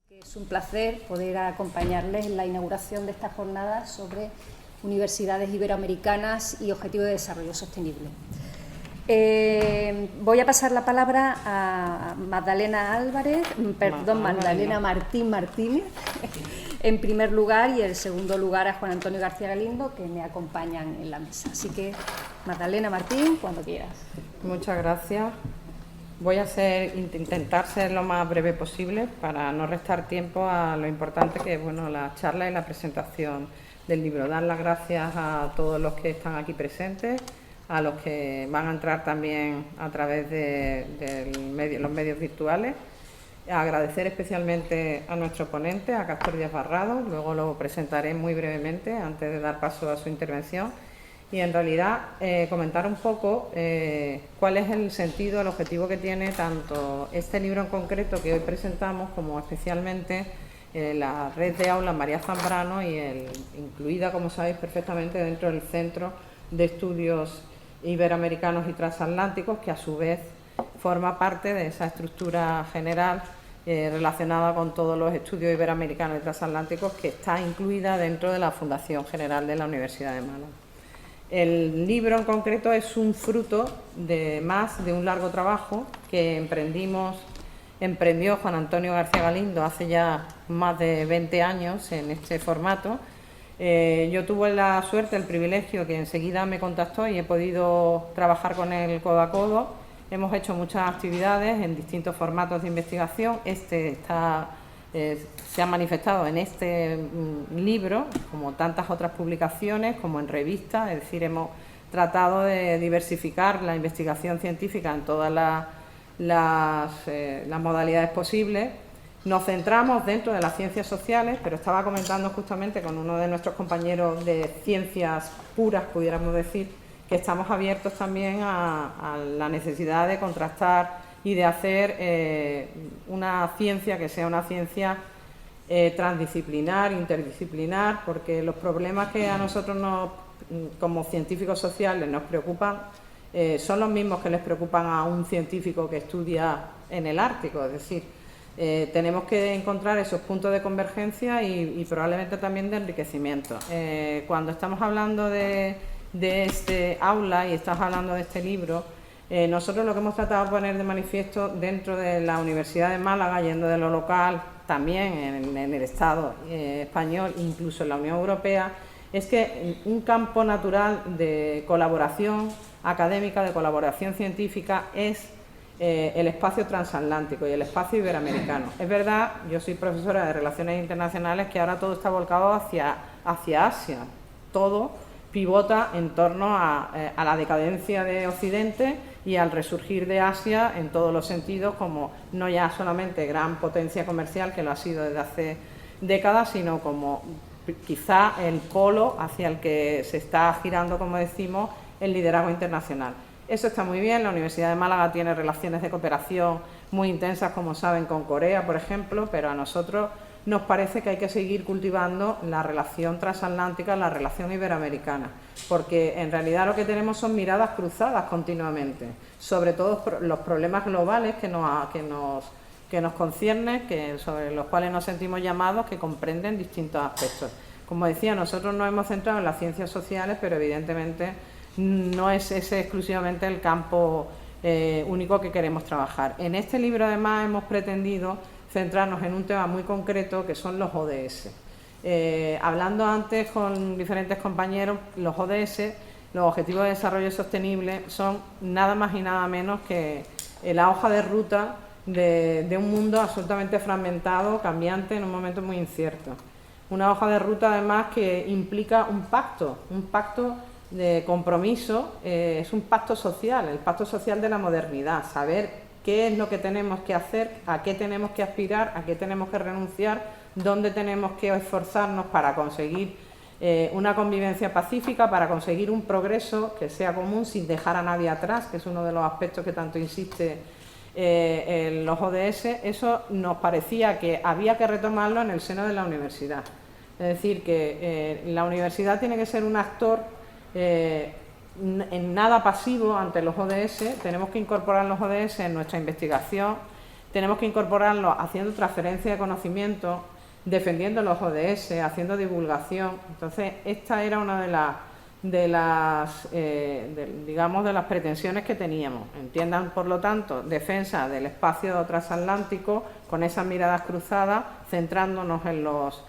Es un placer poder acompañarles en la inauguración de esta jornada sobre universidades iberoamericanas y objetivos de desarrollo sostenible. Voy a pasar la palabra a Magdalena Martín Martínez, en primer lugar, y en segundo lugar a Juan Antonio García Galindo, que me acompañan en la mesa. Así que, Magdalena Martín, cuando quieras. Muchas gracias. Voy a intentar ser lo más breve posible para no restar tiempo a lo importante que es la charla y la presentación del libro. Dar las gracias a todos los que están aquí presentes, a los que van a entrar también a través de los medios virtuales. Agradecer especialmente a nuestro ponente, a Castor Díaz Barrado. Luego lo presentaré muy brevemente antes de dar paso a su intervención. Y en realidad comentar un poco cuál es el sentido, el objetivo que tiene tanto este libro en concreto que hoy presentamos, como especialmente la red de aulas María Zambrano incluida, como sabéis perfectamente, dentro del Centro de Estudios Iberoamericanos y Transatlánticos, que a su vez forma parte de esa estructura general relacionada con todos los estudios iberoamericanos y transatlánticos, que está incluida dentro de la Fundación General de la Universidad de Málaga. El libro en concreto es un fruto de un largo trabajo que emprendió Juan Antonio García Galindo hace ya más de 20 años en este formato. Yo tuve la suerte, el privilegio, que enseguida me contactó y he podido trabajar con él codo a codo. Hemos hecho muchas actividades en distintos formatos de investigación. Se ha manifestado en este libro, como tantas otras publicaciones, como en revistas. Es decir, hemos tratado de diversificar la investigación científica en todas las modalidades posibles. Nos centramos dentro de las ciencias sociales, pero estaba comentando justamente con uno de nuestros compañeros de ciencias puras, pudiéramos decir, que estamos abiertos también a la necesidad de contrastar y de hacer una ciencia que sea una ciencia transdisciplinar, interdisciplinar, porque los problemas que a nosotros como científicos sociales nos preocupan son los mismos que les preocupan a un científico que estudia en el Ártico. Es decir, tenemos que encontrar esos puntos de convergencia y probablemente también de enriquecimiento. Cuando estamos hablando de este aula y estamos hablando de este libro, nosotros lo que hemos tratado de poner de manifiesto dentro de la Universidad de Málaga, yendo de lo local, también en el Estado español, incluso en la Unión Europea, es que un campo natural de colaboración académica, de colaboración científica, es el espacio transatlántico y el espacio iberoamericano. Es verdad, yo soy profesora de Relaciones Internacionales, que ahora todo está volcado hacia Asia, todo pivota en torno a la decadencia de Occidente y al resurgir de Asia en todos los sentidos, como no ya solamente gran potencia comercial, que lo ha sido desde hace décadas, sino como quizá el polo hacia el que se está girando, como decimos, el liderazgo internacional. Eso está muy bien. La Universidad de Málaga tiene relaciones de cooperación muy intensas, como saben, con Corea, por ejemplo, pero a nosotros nos parece que hay que seguir cultivando la relación transatlántica, la relación iberoamericana, porque en realidad lo que tenemos son miradas cruzadas continuamente, sobre todo los problemas globales que nos conciernen, sobre los cuales nos sentimos llamados, que comprenden distintos aspectos. Como decía, nosotros nos hemos centrado en las ciencias sociales, pero evidentemente no es ese exclusivamente el campo único que queremos trabajar. En este libro, además, hemos pretendido centrarnos en un tema muy concreto, que son los ODS. Hablando antes con diferentes compañeros, los ODS, los Objetivos de Desarrollo Sostenible, son nada más y nada menos que la hoja de ruta de un mundo absolutamente fragmentado, cambiante, en un momento muy incierto. Una hoja de ruta, además, que implica un pacto de compromiso, es un pacto social, el pacto social de la modernidad, saber qué es lo que tenemos que hacer, a qué tenemos que aspirar, a qué tenemos que renunciar, dónde tenemos que esforzarnos para conseguir una convivencia pacífica, para conseguir un progreso que sea común sin dejar a nadie atrás, que es uno de los aspectos que tanto insiste en los ODS. Eso nos parecía que había que retomarlo en el seno de la universidad. Es decir, que la universidad tiene que ser un actor en nada pasivo ante los ODS. Tenemos que incorporar los ODS en nuestra investigación, tenemos que incorporarlo haciendo transferencia de conocimiento, defendiendo los ODS, haciendo divulgación. Entonces, esta era una de las pretensiones que teníamos. Entiendan, por lo tanto, defensa del espacio transatlántico con esas miradas cruzadas, centrándonos en los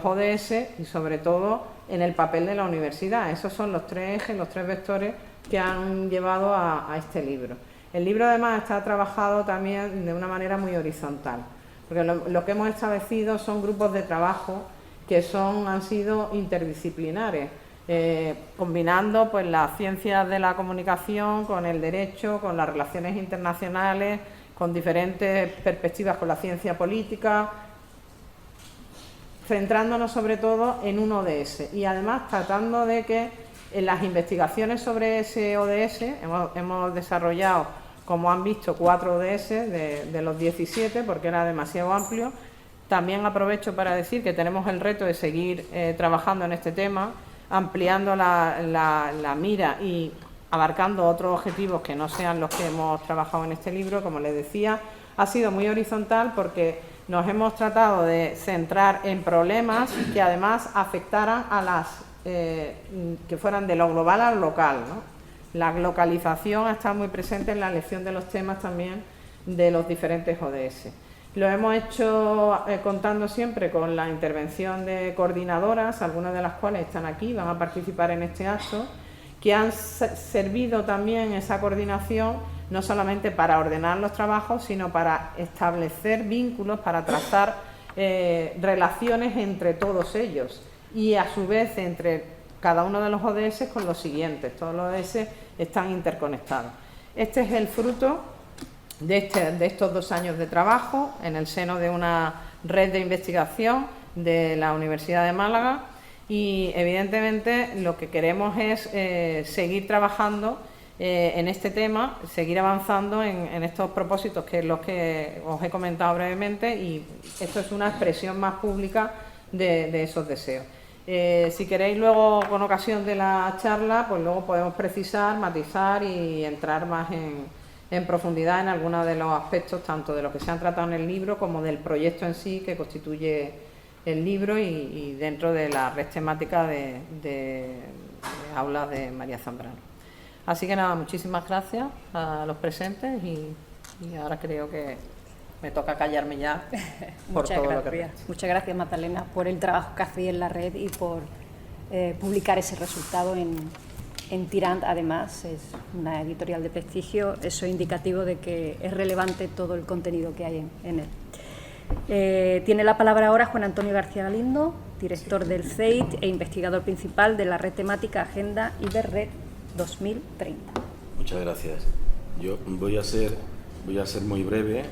ODS y, sobre todo, en el papel de la universidad. Esos son los tres ejes, los tres vectores que han llevado a este libro. El libro, además, está trabajado también de una manera muy horizontal, porque lo que hemos establecido son grupos de trabajo que han sido interdisciplinares, combinando pues las ciencias de la comunicación con el derecho, con las relaciones internacionales, con diferentes perspectivas, con la ciencia política, centrándonos sobre todo en un ODS y además tratando de que en las investigaciones sobre ese ODS hemos desarrollado, como han visto, 4 ODS de los 17 porque era demasiado amplio. También aprovecho para decir que tenemos el reto de seguir trabajando en este tema, ampliando la mira y abarcando otros objetivos que no sean los que hemos trabajado en este libro. Como les decía, ha sido muy horizontal porque nos hemos tratado de centrar en problemas que además afectaran a que fueran de lo global a lo local, ¿no? La localización está muy presente en la elección de los temas también de los diferentes ODS. Lo hemos hecho contando siempre con la intervención de coordinadoras, algunas de las cuales están aquí, van a participar en este acto, que han servido también esa coordinación no solamente para ordenar los trabajos, sino para establecer vínculos, para trazar relaciones entre todos ellos y a su vez entre cada uno de los ODS con los siguientes. Todos los ODS están interconectados. Este es el fruto de estos 2 años de trabajo en el seno de una red de investigación de la Universidad de Málaga y, evidentemente, lo que queremos es seguir trabajando en este tema, seguir avanzando en estos propósitos, que es los que os he comentado brevemente, y esto es una expresión más pública de esos deseos. Si queréis luego, con ocasión de la charla, pues luego podemos precisar, matizar y entrar más en profundidad en algunos de los aspectos, tanto de lo que se han tratado en el libro como del proyecto en sí que constituye el libro y dentro de la red temática de aulas de María Zambrano. Así que nada, muchísimas gracias a los presentes y ahora creo que me toca callarme ya por todo lo que he hecho. Muchas gracias, Magdalena, por el trabajo que hacéis en la red y por publicar ese resultado en Tirant. Además, es una editorial de prestigio, eso es indicativo de que es relevante todo el contenido que hay en él. Tiene la palabra ahora Juan Antonio García Galindo, director del CEIT e investigador principal de la red temática Agenda Iberred 2030. Muchas gracias. Yo voy a ser muy breve,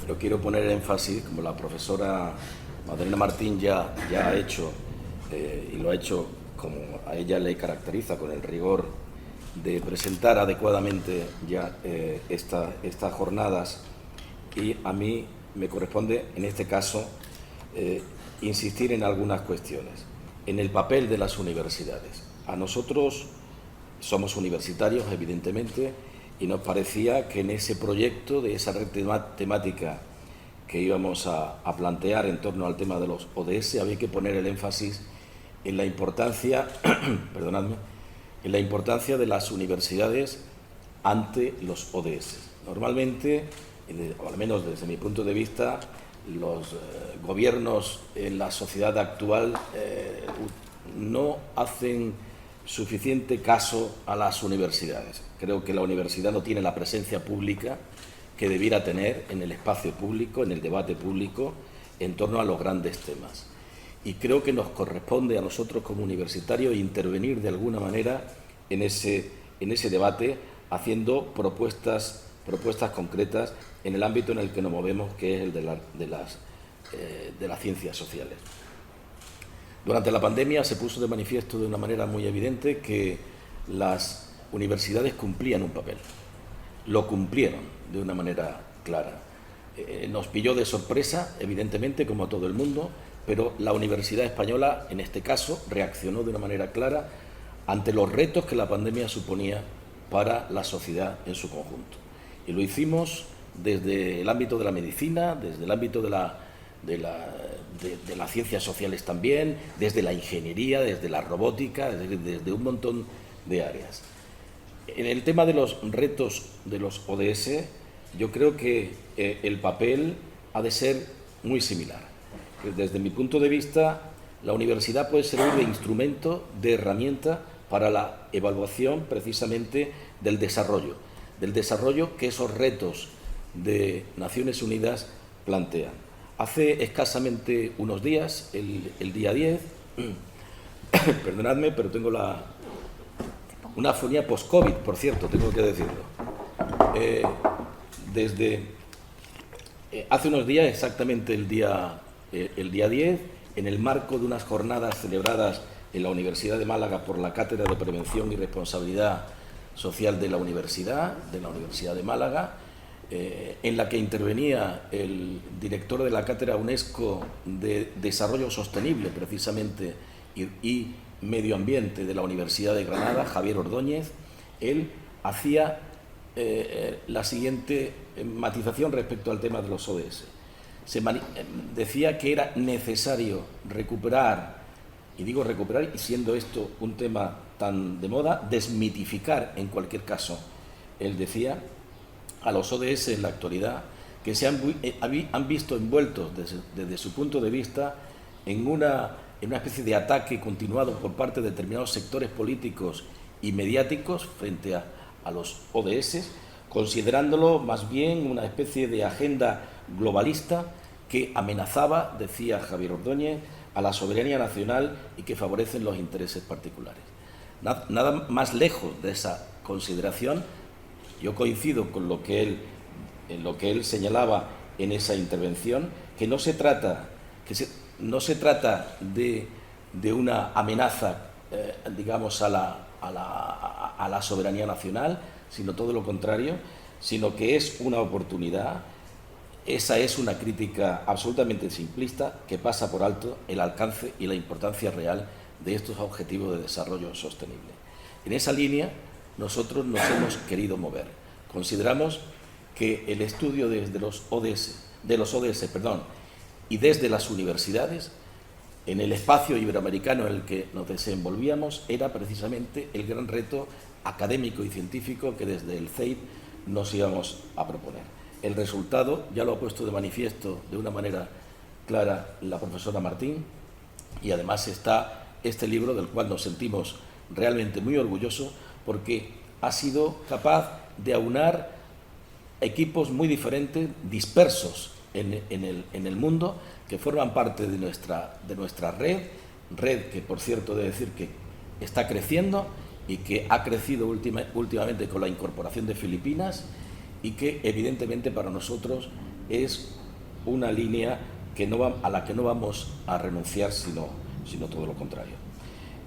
pero quiero poner énfasis, como la profesora Magdalena Martín ya ha hecho, y lo ha hecho como a ella le caracteriza, con el rigor de presentar adecuadamente ya estas jornadas, y a mí me corresponde, en este caso, insistir en algunas cuestiones. En el papel de las universidades. A nosotros somos universitarios, evidentemente, y nos parecía que en ese proyecto de esa red temática que íbamos a plantear en torno al tema de los ODS, había que poner el énfasis en la importancia, perdonadme, en la importancia de las universidades ante los ODS. Normalmente, o al menos desde mi punto de vista, los gobiernos en la sociedad actual no hacen suficiente caso a las universidades. Creo que la universidad no tiene la presencia pública que debiera tener en el espacio público, en el debate público, en torno a los grandes temas. Y creo que nos corresponde a nosotros como universitarios intervenir de alguna manera en ese debate, haciendo propuestas concretas en el ámbito en el que nos movemos, que es el de las ciencias sociales. Durante la pandemia se puso de manifiesto de una manera muy evidente que las universidades cumplían un papel. Lo cumplieron de una manera clara. Nos pilló de sorpresa, evidentemente, como a todo el mundo, pero la Universidad Española, en este caso, reaccionó de una manera clara ante los retos que la pandemia suponía para la sociedad en su conjunto. Y lo hicimos desde el ámbito de la medicina, desde el ámbito de las ciencias sociales también, desde la ingeniería, desde la robótica, desde un montón de áreas. En el tema de los retos de los ODS, yo creo que el papel ha de ser muy similar. Desde mi punto de vista, la universidad puede servir de instrumento, de herramienta para la evaluación precisamente del desarrollo que esos retos de Naciones Unidas plantean. Hace escasamente unos días, el día 10, perdonadme, pero tengo una afonía post-COVID, por cierto, tengo que decirlo. Desde hace unos días, exactamente el día 10, en el marco de unas jornadas celebradas en la Universidad de Málaga por la Cátedra de Prevención y Responsabilidad Social de la Universidad de Málaga, en la que intervenía el director de la Cátedra UNESCO de Desarrollo Sostenible, precisamente, y Medio Ambiente de la Universidad de Granada, Javier Ordóñez. Él hacía la siguiente matización respecto al tema de los ODS. Decía que era necesario recuperar, y digo recuperar, y siendo esto un tema tan de moda, desmitificar en cualquier caso. Él decía a los ODS en la actualidad que se han visto envueltos desde su punto de vista en una especie de ataque continuado por parte de determinados sectores políticos y mediáticos frente a los ODS, considerándolo más bien una especie de agenda globalista que amenazaba, decía Javier Ordóñez, a la soberanía nacional y que favorecen los intereses particulares. Nada más lejos de esa consideración. Yo coincido con en lo que él señalaba en esa intervención, que no se trata de una amenaza, digamos, a la soberanía nacional, sino todo lo contrario, sino que es una oportunidad. Esa es una crítica absolutamente simplista que pasa por alto el alcance y la importancia real de estos objetivos de desarrollo sostenible. En esa línea nosotros nos hemos querido mover. Consideramos que el estudio desde los ODS, y desde las universidades, en el espacio iberoamericano en el que nos desenvolvíamos, era precisamente el gran reto académico y científico que desde el CEIP nos íbamos a proponer. El resultado ya lo ha puesto de manifiesto de una manera clara la profesora Martín, y además está este libro del cual nos sentimos realmente muy orgullosos, porque ha sido capaz de aunar equipos muy diferentes, dispersos en el mundo, que forman parte de nuestra red que, por cierto, de decir que está creciendo y que ha crecido últimamente con la incorporación de Filipinas, y que evidentemente para nosotros es una línea a la que no vamos a renunciar, sino todo lo contrario.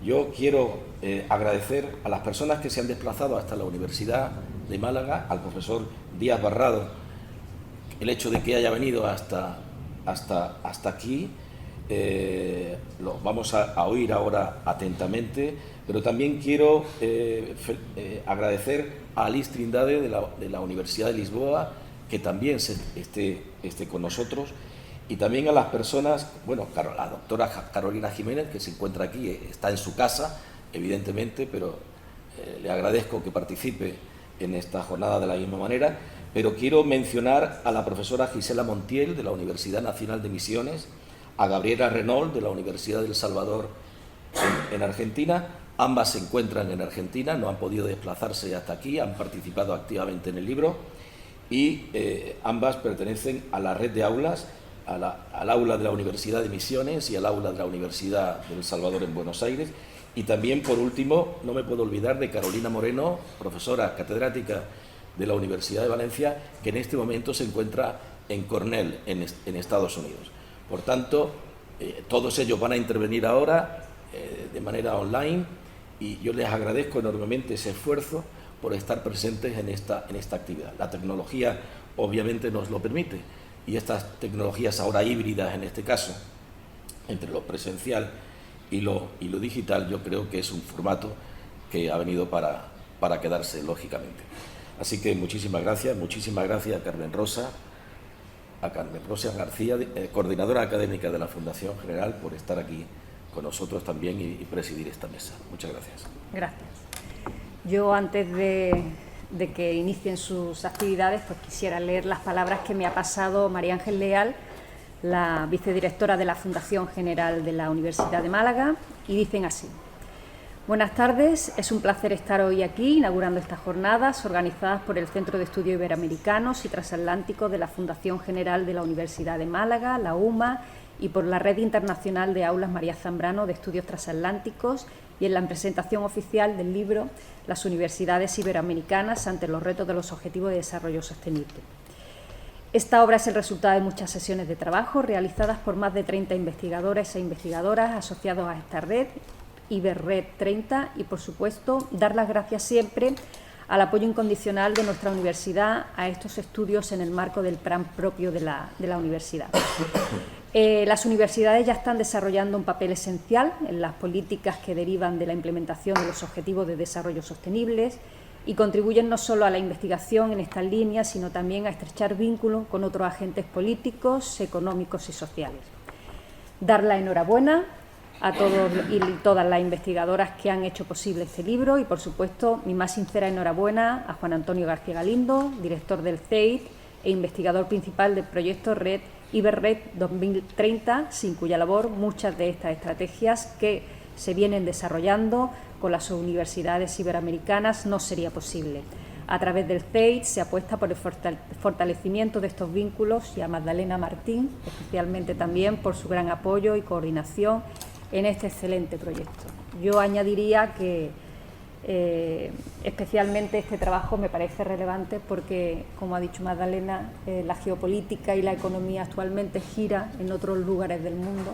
Yo quiero agradecer a las personas que se han desplazado hasta la Universidad de Málaga, al profesor Díaz Barrado, el hecho de que haya venido hasta aquí. Lo vamos a oír ahora atentamente, pero también quiero agradecer a Alice Trindade de la Universidad de Lisboa, que también esté con nosotros, y también a las personas, bueno, la doctora Carolina Jiménez, que se encuentra aquí, está en su casa, evidentemente, pero le agradezco que participe en esta jornada de la misma manera. Pero quiero mencionar a la profesora Gisela Montiel, de la Universidad Nacional de Misiones, a Gabriela Renault, de la Universidad de El Salvador en Argentina. Ambas se encuentran en Argentina, no han podido desplazarse hasta aquí, han participado activamente en el libro, y ambas pertenecen a la red de aulas, al aula de la Universidad de Misiones y al aula de la Universidad de El Salvador en Buenos Aires. Y también, por último, no me puedo olvidar de Carolina Moreno, profesora catedrática de la Universidad de Valencia, que en este momento se encuentra en Cornell, en Estados Unidos. Por tanto, todos ellos van a intervenir ahora de manera online, y yo les agradezco enormemente ese esfuerzo por estar presentes en esta actividad. La tecnología obviamente nos lo permite, y estas tecnologías ahora híbridas, en este caso, entre lo presencial y lo digital, yo creo que es un formato que ha venido para quedarse, lógicamente. Así que muchísimas gracias a Carmen Rosa García, coordinadora académica de la Fundación General, por estar aquí con nosotros también y presidir esta mesa. Muchas gracias. Gracias. Yo, antes de que inicien sus actividades, pues quisiera leer las palabras que me ha pasado María Ángel Leal, la vicedirectora de la Fundación General de la Universidad de Málaga, y dicen así: buenas tardes, es un placer estar hoy aquí inaugurando estas jornadas organizadas por el Centro de Estudios Iberoamericanos y Transatlánticos de la Fundación General de la Universidad de Málaga, la UMA, y por la Red Internacional de Aulas María Zambrano de Estudios Transatlánticos, y en la presentación oficial del libro Las Universidades Iberoamericanas ante los retos de los Objetivos de Desarrollo Sostenible. Esta obra es el resultado de muchas sesiones de trabajo realizadas por más de 30 investigadores e investigadoras asociados a esta red, Iberred 30, y, por supuesto, dar las gracias siempre al apoyo incondicional de nuestra universidad a estos estudios en el marco del plan propio de la universidad. Las universidades ya están desarrollando un papel esencial en las políticas que derivan de la implementación de los Objetivos de Desarrollo Sostenibles y contribuyen no solo a la investigación en estas líneas, sino también a estrechar vínculos con otros agentes políticos, económicos y sociales. Dar la enhorabuena a todos y todas las investigadoras que han hecho posible este libro y, por supuesto, mi más sincera enhorabuena a Juan Antonio García Galindo, director del CEIT e investigador principal del proyecto Iberred 2030, sin cuya labor muchas de estas estrategias que se vienen desarrollando con las universidades iberoamericanas no sería posible. A través del CEIT se apuesta por el fortalecimiento de estos vínculos, y a Magdalena Martín, especialmente también por su gran apoyo y coordinación en este excelente proyecto. Yo añadiría que especialmente este trabajo me parece relevante porque, como ha dicho Magdalena, la geopolítica y la economía actualmente gira en otros lugares del mundo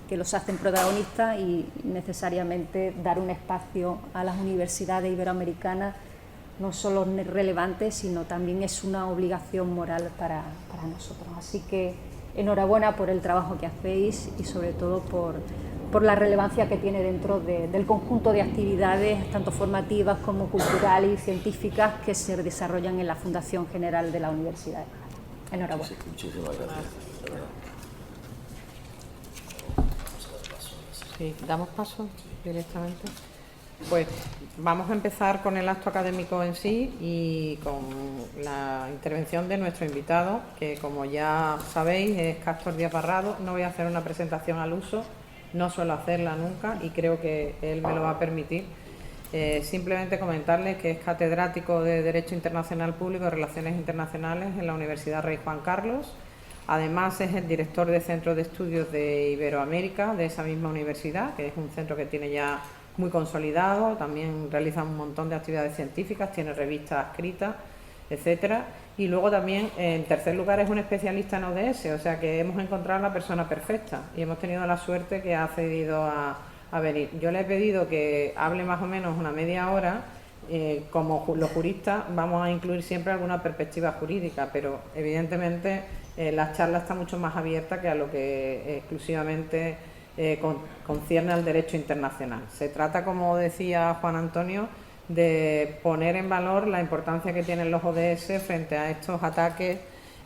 que los hacen protagonistas, y necesariamente dar un espacio a las universidades iberoamericanas no solo es relevante, sino también es una obligación moral para nosotros. Así que enhorabuena por el trabajo que hacéis y sobre todo por la relevancia que tiene dentro del conjunto de actividades, tanto formativas como culturales y científicas, que se desarrollan en la Fundación General de la Universidad. Enhorabuena. Muchísimas gracias. Sí, damos paso directamente. Pues vamos a empezar con el acto académico en sí y con la intervención de nuestro invitado, que, como ya sabéis, es Cástor Díaz Barrado. No voy a hacer una presentación al uso, no suelo hacerla nunca y creo que él me lo va a permitir. Simplemente comentarles que es catedrático de Derecho Internacional Público y Relaciones Internacionales en la Universidad Rey Juan Carlos. Además, es el director del Centro de Estudios de Iberoamérica de esa misma universidad, que es un centro que tiene ya muy consolidado. También realiza un montón de actividades científicas, tiene revistas escritas, etcétera. Y luego también, en tercer lugar, es un especialista en ODS, o sea que hemos encontrado a la persona perfecta y hemos tenido la suerte que ha accedido a venir. Yo le he pedido que hable más o menos una media hora. Como los juristas vamos a incluir siempre alguna perspectiva jurídica, pero evidentemente la charla está mucho más abierta que a lo que exclusivamente concierne al derecho internacional. Se trata, como decía Juan Antonio, de poner en valor la importancia que tienen los ODS frente a estos ataques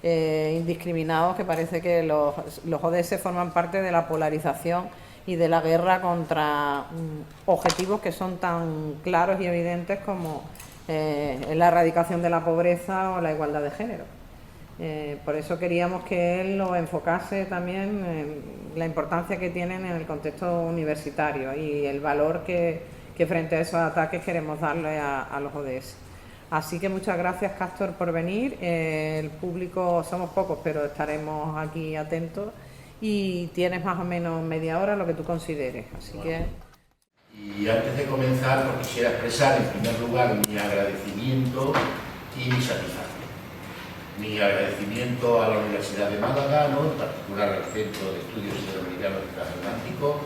indiscriminados, que parece que los ODS forman parte de la polarización y de la guerra contra objetivos que son tan claros y evidentes como la erradicación de la pobreza o la igualdad de género. Por eso queríamos que él lo enfocase también en la importancia que tienen en el contexto universitario y el valor que frente a esos ataques queremos darle a los ODS. Así que muchas gracias, Cástor, por venir. El público somos pocos, pero estaremos aquí atentos y tienes más o menos media hora, lo que tú consideres. Así que... Y antes de comenzar, pues quisiera expresar en primer lugar mi agradecimiento y mi satisfacción. Mi agradecimiento a la Universidad de Málaga, en particular al Centro de Estudios Iberoamericanos y Transatlánticos,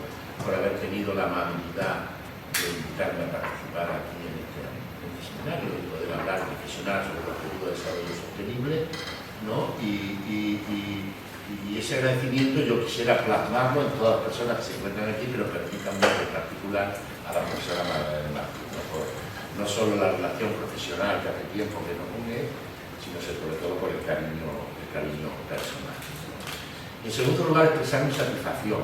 por haber tenido la amabilidad de invitarme a participar aquí en este seminario y poder hablar profesional sobre el objetivo de desarrollo sostenible, ¿no? Y ese agradecimiento yo quisiera plasmarlo en todas las personas que se encuentran aquí, pero permítanme en particular a la profesora Magdalena Martín, por no solo la relación profesional que hace tiempo que nos une, sino sobre todo por el cariño personal. En segundo lugar, expresar mi satisfacción.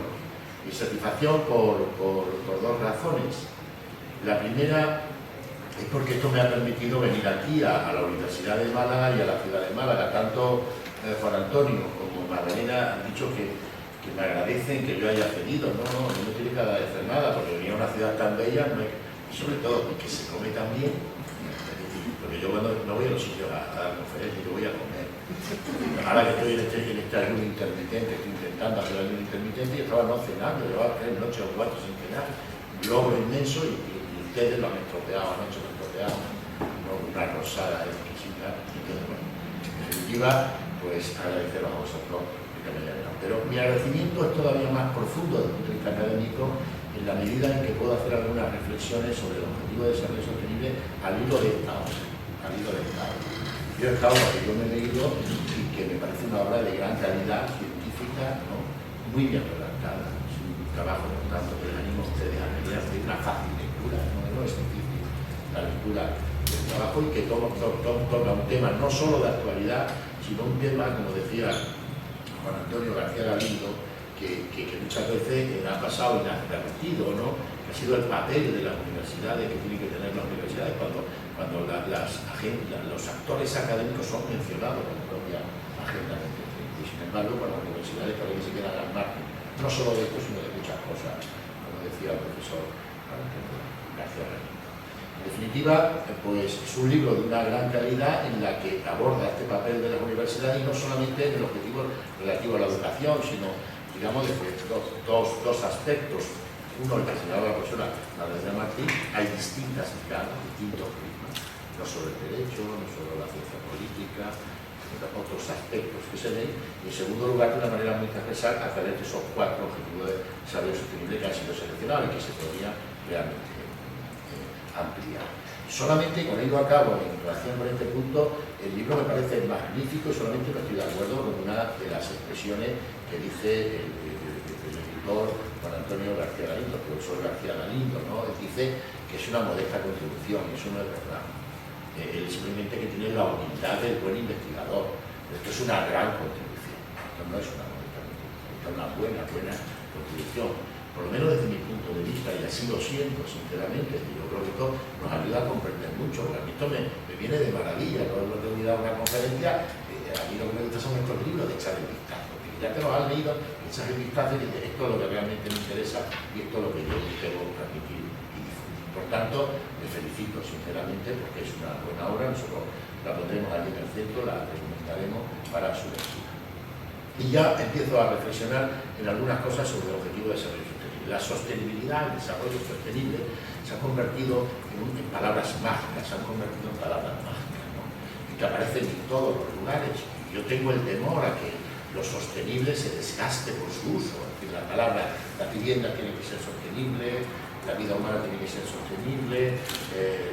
Mi satisfacción por dos razones. La primera es porque esto me ha permitido venir aquí a la Universidad de Málaga y a la ciudad de Málaga. Tanto Juan Antonio como Magdalena han dicho que me agradecen que yo haya cedido. No me tiene que agradecer nada, porque venir a una ciudad tan bella, y sobre todo que se come tan bien. Porque yo cuando no voy a los sitios a dar conferencias, yo voy a comer. Ahora que estoy en este ayuno intermitente, estoy intentando hacer ayuno intermitente, y estaba no cenando, llevaba 3 noches o 4 sin cenar, un logro inmenso, y ustedes lo han estropeado anoche, lo han estropeado, ¿no? Una rosada exquisita. Entonces, bueno, en definitiva, pues agradeceros a vosotros que me hayan dado. Pero mi agradecimiento es todavía más profundo desde el punto de vista académico, en la medida en que puedo hacer algunas reflexiones sobre el objetivo de desarrollo sostenible al hilo de esta obra. Yo esta obra que yo me he leído y que me parece una obra de gran calidad científica, ¿no? Muy bien redactada. Es un trabajo, por tanto, que les animo a ustedes a leer, hacer una fácil lectura, no es difícil la lectura del trabajo, y que toca un tema no solo de actualidad, sino un tema, como decía Juan Antonio García Galindo, que muchas veces ha pasado inadvertido, ¿no? Que ha sido el papel de las universidades, que tienen que tener las universidades cuando los actores académicos son mencionados en la propia agenda 2030. Y sin embargo, para las universidades parece que se quedan al margen, no solo de esto, sino de muchas cosas, como decía el profesor García Galindo. En definitiva, pues es un libro de una gran calidad en la que aborda este papel de las universidades, y no solamente en el objetivo relativo a la educación, sino, digamos, desde dos aspectos. Uno, el que señalaba la profesora Magdalena Martín, hay distintas miradas, distintos prismas, no solo el derecho, no solo la ciencia política, sino otros aspectos que se ven. Y en segundo lugar, de una manera muy transversal, a través de esos 4 objetivos de desarrollo sostenible que han sido seleccionados y que se podría realmente ampliar. Solamente con ello a cabo, en relación con este punto, el libro me parece magnífico, y solamente no estoy de acuerdo con una de las expresiones que dice el editor Juan Antonio García Galindo, el profesor García Galindo, ¿no? Él dice que es una modesta contribución, y eso no es verdad. Él simplemente que tiene la humildad del buen investigador. Esto es una gran contribución, esto no es una modesta contribución, esto es una buena contribución. Por lo menos desde mi punto de vista, y así lo siento sinceramente, y yo creo que esto nos ayuda a comprender mucho, porque a mí esto me viene de maravilla. Cuando te voy a dar una conferencia, a mí lo que me gusta son estos libros de echar el vistazo, porque ya te los has leído, echas el vistazo y dices, esto es lo que realmente me interesa y esto es lo que yo debo transmitir y difundir. Por tanto, me felicito sinceramente porque es una buena obra, nosotros la pondremos allí en el centro, la recomendaremos para su lectura. Y ya empiezo a reflexionar en algunas cosas sobre el objetivo de desarrollo sostenible. La sostenibilidad, el desarrollo sostenible, se ha convertido en palabras mágicas, ¿no? Y que aparecen en todos los lugares. Y yo tengo el temor a que lo sostenible se desgaste por su uso. Es decir, la vivienda tiene que ser sostenible, la vida humana tiene que ser sostenible,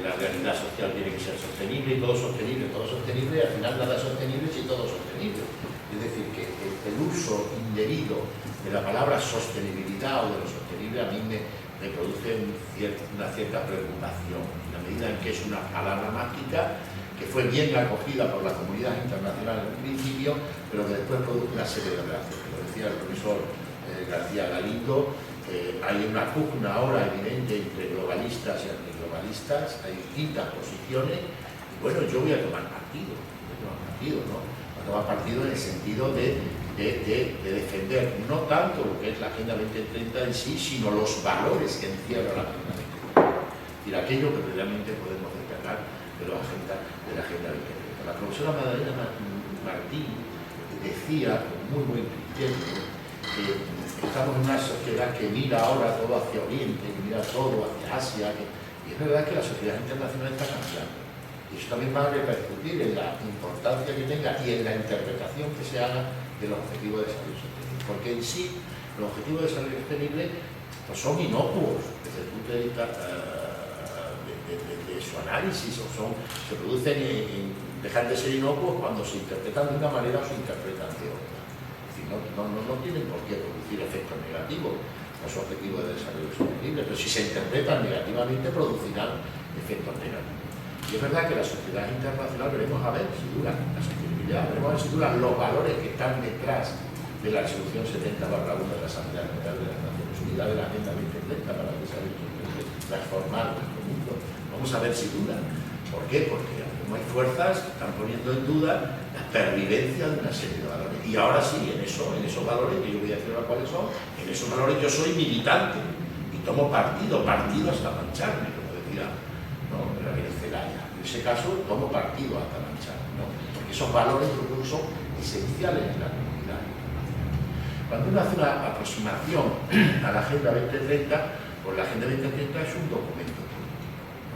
la realidad social tiene que ser sostenible, y todo sostenible, y al final nada sostenible si todo sostenible. Es decir, que el uso indebido de la palabra sostenibilidad o de lo sostenible a mí me produce una cierta preocupación, en la medida en que es una palabra mágica que fue bien acogida por la comunidad internacional en un principio, pero que después produce una serie de reacciones. Lo decía el profesor García Galindo, hay una pugna ahora evidente entre globalistas y antiglobalistas, hay distintas posiciones, y bueno, yo voy a tomar partido, ¿no? Voy a tomar partido en el sentido de defender no tanto lo que es la Agenda 2030 en sí, sino los valores que encierra la Agenda 2030. Es decir, aquello que realmente podemos destacar de la Agenda 2030. La profesora Magdalena Martín decía, con muy buen criterio, que estamos en una sociedad que mira ahora todo hacia Oriente, que mira todo hacia Asia, y es verdad que la sociedad internacional está cambiando. Y eso también va a repercutir en la importancia que tenga y en la interpretación que se haga de los objetivos de desarrollo sostenible. Porque en sí, los objetivos de desarrollo sostenible pues son inocuos desde el punto de vista de su análisis, se producen dejan de ser inocuos cuando se interpretan de una manera o se interpretan de otra. Es decir, no tienen por qué producir efectos negativos los objetivos de desarrollo sostenible, pero si se interpretan negativamente producirán efectos negativos. Y es verdad que la sociedad internacional veremos a ver si duran la sostenibilidad, veremos a ver si duran los valores que están detrás de la resolución 70/1 de la Asamblea General de las Naciones Unidas, de la Agenda 2030 para el desarrollo sostenible, transformar nuestro mundo. Vamos a ver si duran. ¿Por qué? Porque como hay fuerzas que están poniendo en duda la pervivencia de una serie de valores. Y ahora sí, en esos valores, que yo voy a decir ahora cuáles son, en esos valores yo soy militante y tomo partido hasta mancharme, como decía, ¿no?, Ramírez Zelaya. En ese caso tomo partido hasta mancharme, ¿no?, porque esos valores yo creo que son esenciales en la comunidad internacional. Cuando uno hace una aproximación a la Agenda 2030, pues la Agenda 2030 es un documento.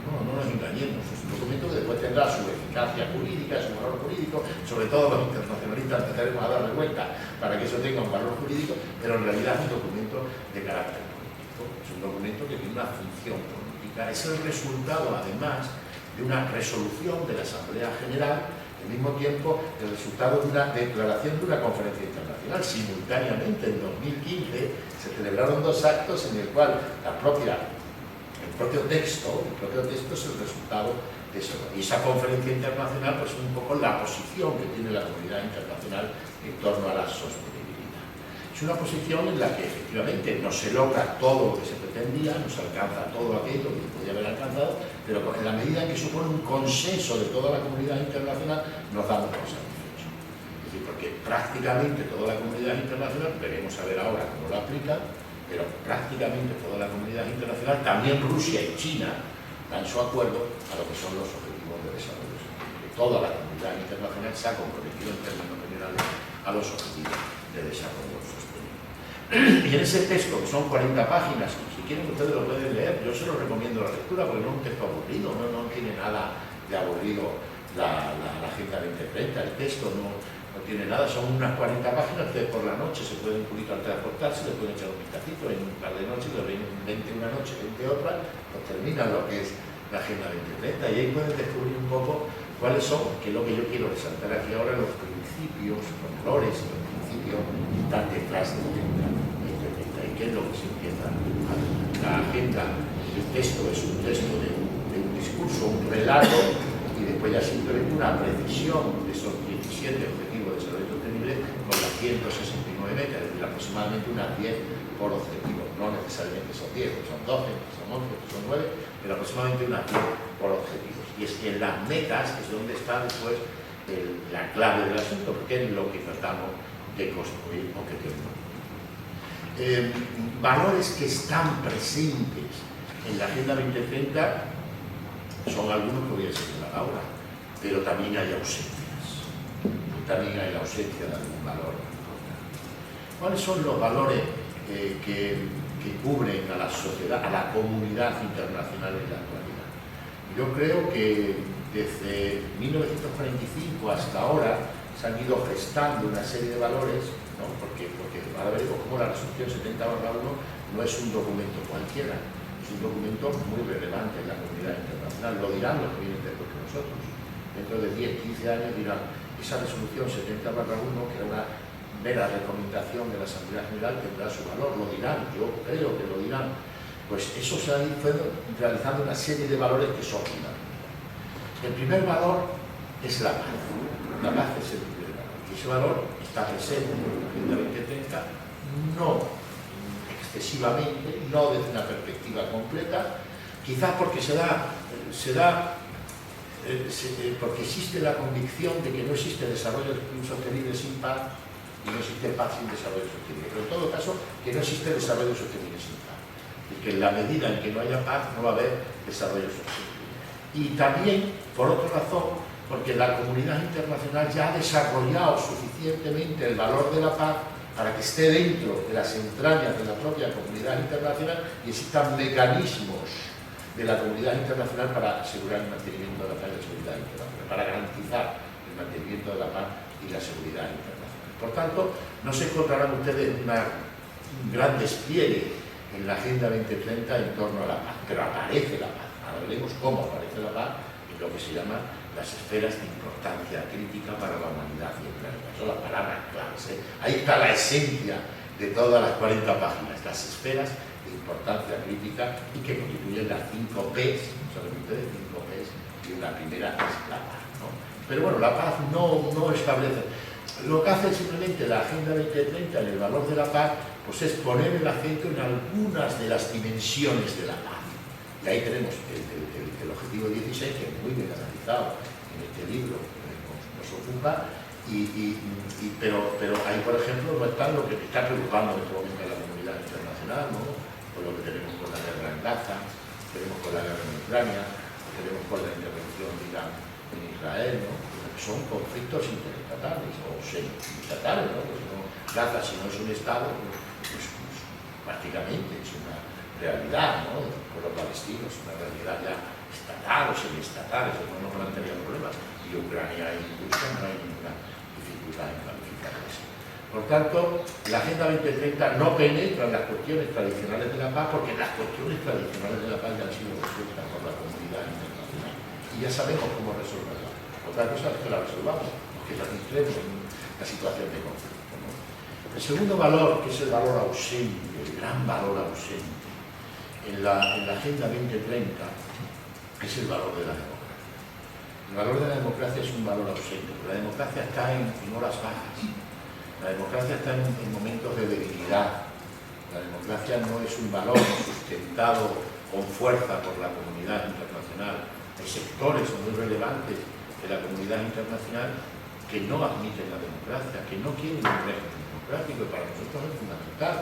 No nos engañemos, es un documento que después tendrá su eficacia jurídica, su valor jurídico, sobre todo los internacionalistas empezaremos a darle vuelta para que eso tenga un valor jurídico, pero en realidad es un documento de carácter político, es un documento que tiene una función política, es el resultado además de una resolución de la Asamblea General, al mismo tiempo el resultado de una declaración de una conferencia internacional. Simultáneamente en 2015 se celebraron dos actos en el cual el propio texto es el resultado de eso. Y esa conferencia internacional pues es un poco la posición que tiene la comunidad internacional en torno a la sostenibilidad. Es una posición en la que efectivamente no se logra todo lo que se pretendía, no se alcanza todo aquello que se podía haber alcanzado, pero en la medida en que supone un consenso de toda la comunidad internacional nos damos por satisfechos. Es decir, porque prácticamente toda la comunidad internacional, veremos a ver ahora cómo lo aplica, pero prácticamente toda la comunidad internacional, también Rusia y China, dan su acuerdo a lo que son los objetivos de desarrollo sostenible. Toda la comunidad internacional se ha comprometido en términos generales a los objetivos de desarrollo sostenible. Y en ese texto, que son 40 páginas, si quieren ustedes lo pueden leer, yo se lo recomiendo la lectura porque no es un texto aburrido, no tiene nada de aburrido la Agenda 2030, el texto no tiene nada, son unas 40 páginas que por la noche se pueden un poquito al transportarse, le pueden echar un vistacito en un par de noches, lo ven 20 una noche, 20 otra, pues terminan lo que es la Agenda 2030 y ahí pueden descubrir un poco cuáles son, que es lo que yo quiero resaltar aquí ahora, los principios, los valores y los principios que están detrás de la Agenda 2030 y qué es lo que se empieza a ver. La agenda, el texto es un texto de un discurso, un relato y después ya simplemente una precisión de esos 17 objetivos de desarrollo sostenible con las 169 metas, es decir, aproximadamente unas 10 por objetivo, no necesariamente son 10, son 12, son 11, son 9, pero aproximadamente unas 10 por objetivos. Y es que en las metas es donde está después la clave del asunto, porque es lo que tratamos de construir objetivos. Valores que están presentes en la Agenda 2030 son algunos que voy a señalar ahora, pero también hay ausencias. También hay la ausencia de algún valor importante. ¿Cuáles son los valores que cubren a la sociedad, a la comunidad internacional en la actualidad? Yo creo que desde 1945 hasta ahora se han ido gestando una serie de valores, ¿no? porque ahora veremos cómo la resolución 70/1 no es un documento cualquiera, es un documento muy relevante en la comunidad internacional, lo dirán los que vienen después que nosotros. Dentro de 10, 15 años dirán, esa resolución 70/1, que era una mera recomendación de la Asamblea General, tendrá su valor, lo dirán, yo creo que lo dirán. Pues eso se ha ido realizando una serie de valores que son fundamentales. El primer valor es la paz. La paz es el primer valor. Y ese valor está presente en la Agenda 2030, no excesivamente, no desde una perspectiva completa, quizás porque porque existe la convicción de que no existe desarrollo sostenible sin paz y no existe paz sin desarrollo sostenible, pero en todo caso que no existe desarrollo sostenible sin paz y que en la medida en que no haya paz no va a haber desarrollo sostenible. Y también, por otra razón, porque la comunidad internacional ya ha desarrollado suficientemente el valor de la paz para que esté dentro de las entrañas de la propia comunidad internacional y existan mecanismos de la comunidad internacional para asegurar el mantenimiento de la paz y la seguridad internacional, para garantizar el mantenimiento de la paz y la seguridad internacional. Por tanto, no se encontrarán ustedes un gran despliegue en la Agenda 2030 en torno a la paz, pero aparece la paz. Ahora veremos cómo aparece la paz en lo que se llama las esferas de importancia crítica para la humanidad y el planeta. Son las palabras claves. Ahí está la esencia de todas las 40 páginas, las esferas de importancia crítica y que constituyen las 5 P's, solamente de 5 P's, y una primera es la paz, ¿no? Pero bueno, la paz no establece. Lo que hace simplemente la Agenda 2030 en el valor de la paz, pues es poner el acento en algunas de las dimensiones de la paz. Y ahí tenemos el objetivo 16, que es muy bien analizado en este libro que nos ocupa, pero ahí, por ejemplo, no está lo que está preocupando en este momento a la comunidad internacional, ¿no? Con lo que tenemos con la guerra en Gaza, tenemos con la guerra en Ucrania, tenemos con la intervención de Irán en Israel, ¿no? Son conflictos interestatales o semi-estatales, ¿no? Pues no, Gaza, si no es un Estado, pues prácticamente es una realidad, ¿no? Por los palestinos, una realidad ya estatal o semi-estatal, eso no plantearía problemas. Y Ucrania incluso no hay ninguna dificultad en calificar eso. Por tanto, la Agenda 2030 no penetra en las cuestiones tradicionales de la paz, porque las cuestiones tradicionales de la paz ya han sido resueltas por la comunidad internacional. Y ya sabemos cómo resolverlas. Otra cosa es que la resolvamos, que la registremos en la situación de conflicto, ¿no? El segundo valor, que es el valor ausente, el gran valor ausente, en la Agenda 2030, es el valor de la democracia. El valor de la democracia es un valor ausente. La democracia está en horas bajas. La democracia está en momentos de debilidad. La democracia no es un valor sustentado con fuerza por la comunidad internacional. Hay sectores muy relevantes de la comunidad internacional que no admiten la democracia, que no quieren un régimen democrático, y para nosotros es fundamental.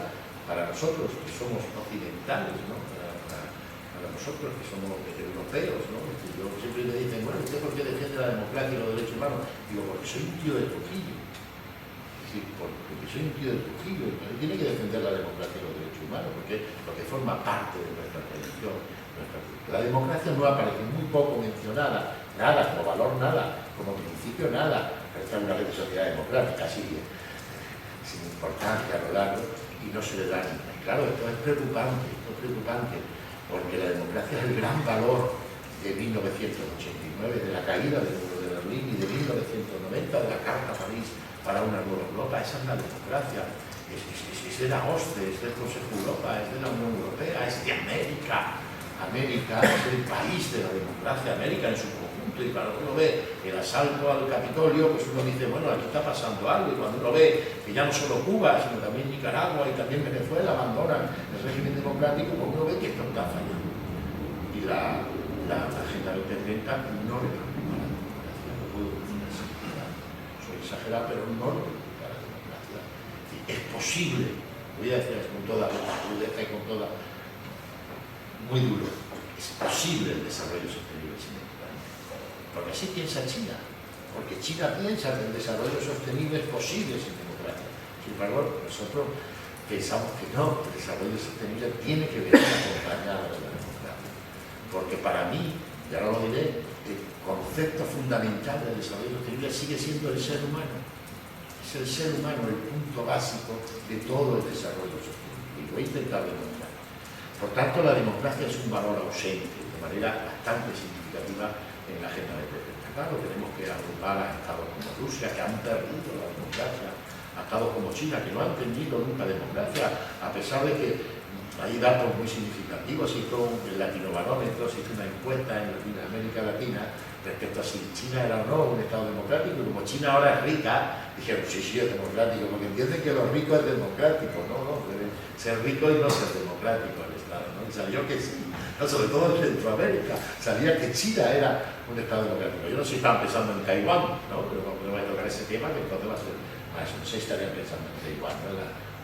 Para nosotros que somos occidentales, ¿no? Para nosotros que somos europeos, ¿no? Yo siempre me dicen, bueno, ¿usted por qué defiende la democracia y los derechos humanos? Digo, porque soy un tío de Trujillo. Es decir, porque soy un tío de Trujillo, y tiene que defender la democracia y los derechos humanos, porque forma parte de nuestra tradición, nuestra cultura. La democracia no aparece muy poco mencionada, nada, como valor nada, como principio nada. Está en una red de sociedad democrática, así, sin importancia a lo largo, y no se le da ni. Claro, esto es preocupante, porque la democracia es el gran valor de 1989, de la caída del muro de Berlín, y de 1990, de la Carta de París para una nueva Europa. Esa es la democracia, es de la OSCE, es del Consejo de Europa, es de la Unión Europea, es de América. América es el país de la democracia, América en su conjunto, y cuando uno ve el asalto al Capitolio, pues uno dice, bueno, aquí está pasando algo, y cuando uno ve que ya no solo Cuba, sino también Nicaragua y también Venezuela abandonan el régimen democrático, pues uno ve que esto está fallando. Y la Agenda 2030 no le preocupa la democracia, no puedo decir soy exagerado, pero no le preocupa la democracia. Es posible, voy a decir con toda crudeza y con toda... muy duro, es posible el desarrollo sostenible sin democracia. Porque así piensa China, porque China piensa que el desarrollo sostenible es posible sin democracia. Sin embargo, nosotros pensamos que no, el desarrollo sostenible tiene que venir acompañado de la democracia. Porque para mí, y ahora lo diré, el concepto fundamental del desarrollo sostenible sigue siendo el ser humano. Es el ser humano el punto básico de todo el desarrollo sostenible. Y lo he intentado demostrar. Por tanto, la democracia es un valor ausente, de manera bastante significativa en la Agenda 2030. Claro, tenemos que agrupar a estados como Rusia, que han perdido la democracia, a estados como China, que no han tenido nunca democracia, a pesar de que hay datos muy significativos. El Latinobarómetro se hizo una encuesta en América Latina respecto a si China era o no un estado democrático, y como China ahora es rica, dijeron, sí, es democrático, porque entienden que lo rico es democrático, no, deben ser rico y no ser democrático el Estado, ¿no? Y salió que sí, no, sobre todo en Centroamérica, salía que China era un estado democrático. Yo no sé si estaban pensando en Taiwán, ¿no? Pero no voy a tocar ese tema, que entonces va a ser, no sé si estarían pensando en Taiwán, ¿no?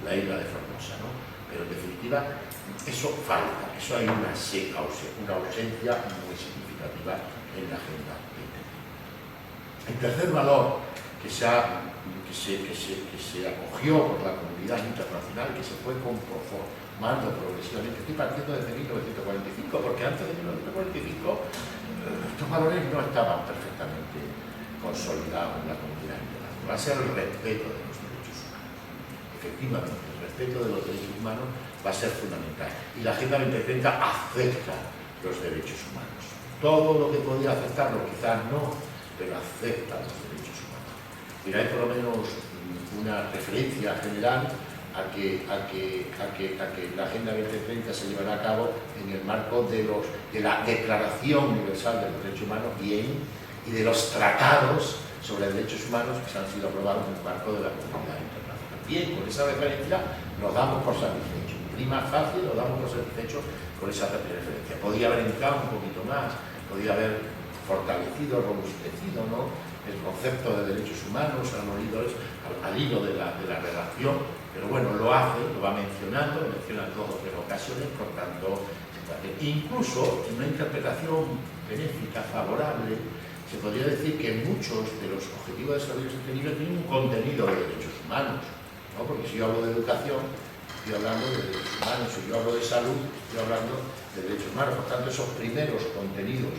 La isla de Formosa, ¿no? Pero en definitiva, eso falta, eso hay una ausencia muy significativa en la Agenda 2030. El tercer valor que se acogió por la comunidad internacional, que se fue conformando progresivamente, estoy partiendo desde 1945, porque antes de 1945 estos valores no estaban perfectamente consolidados en la comunidad internacional. Va a ser el respeto de los derechos humanos. Efectivamente, el respeto de los derechos humanos va a ser fundamental. Y la Agenda 2030 acepta los derechos humanos. Todo lo que podía aceptarlo, quizás no, pero acepta los derechos humanos. Mira, hay por lo menos una referencia general a que la Agenda 2030 se llevará a cabo en el marco de la Declaración Universal de los Derechos Humanos y de los tratados sobre derechos humanos que se han sido aprobados en el marco de la comunidad internacional. Bien, con esa referencia nos damos por satisfechos. Prima fácil, nos damos por satisfechos con esa referencia. Podía haber entrado un poquito más, podía haber fortalecido, robustecido, ¿no?, el concepto de derechos humanos al hilo de la redacción, pero bueno, lo hace, lo va mencionando, lo menciona en 2 o 3 ocasiones, por tanto, incluso en una interpretación benéfica, favorable, se podría decir que muchos de los objetivos de desarrollo sostenible tienen un contenido de derechos humanos, ¿no? Porque si yo hablo de educación, estoy hablando de derechos humanos, si yo hablo de salud, estoy hablando de derechos humanos. Por tanto, esos primeros contenidos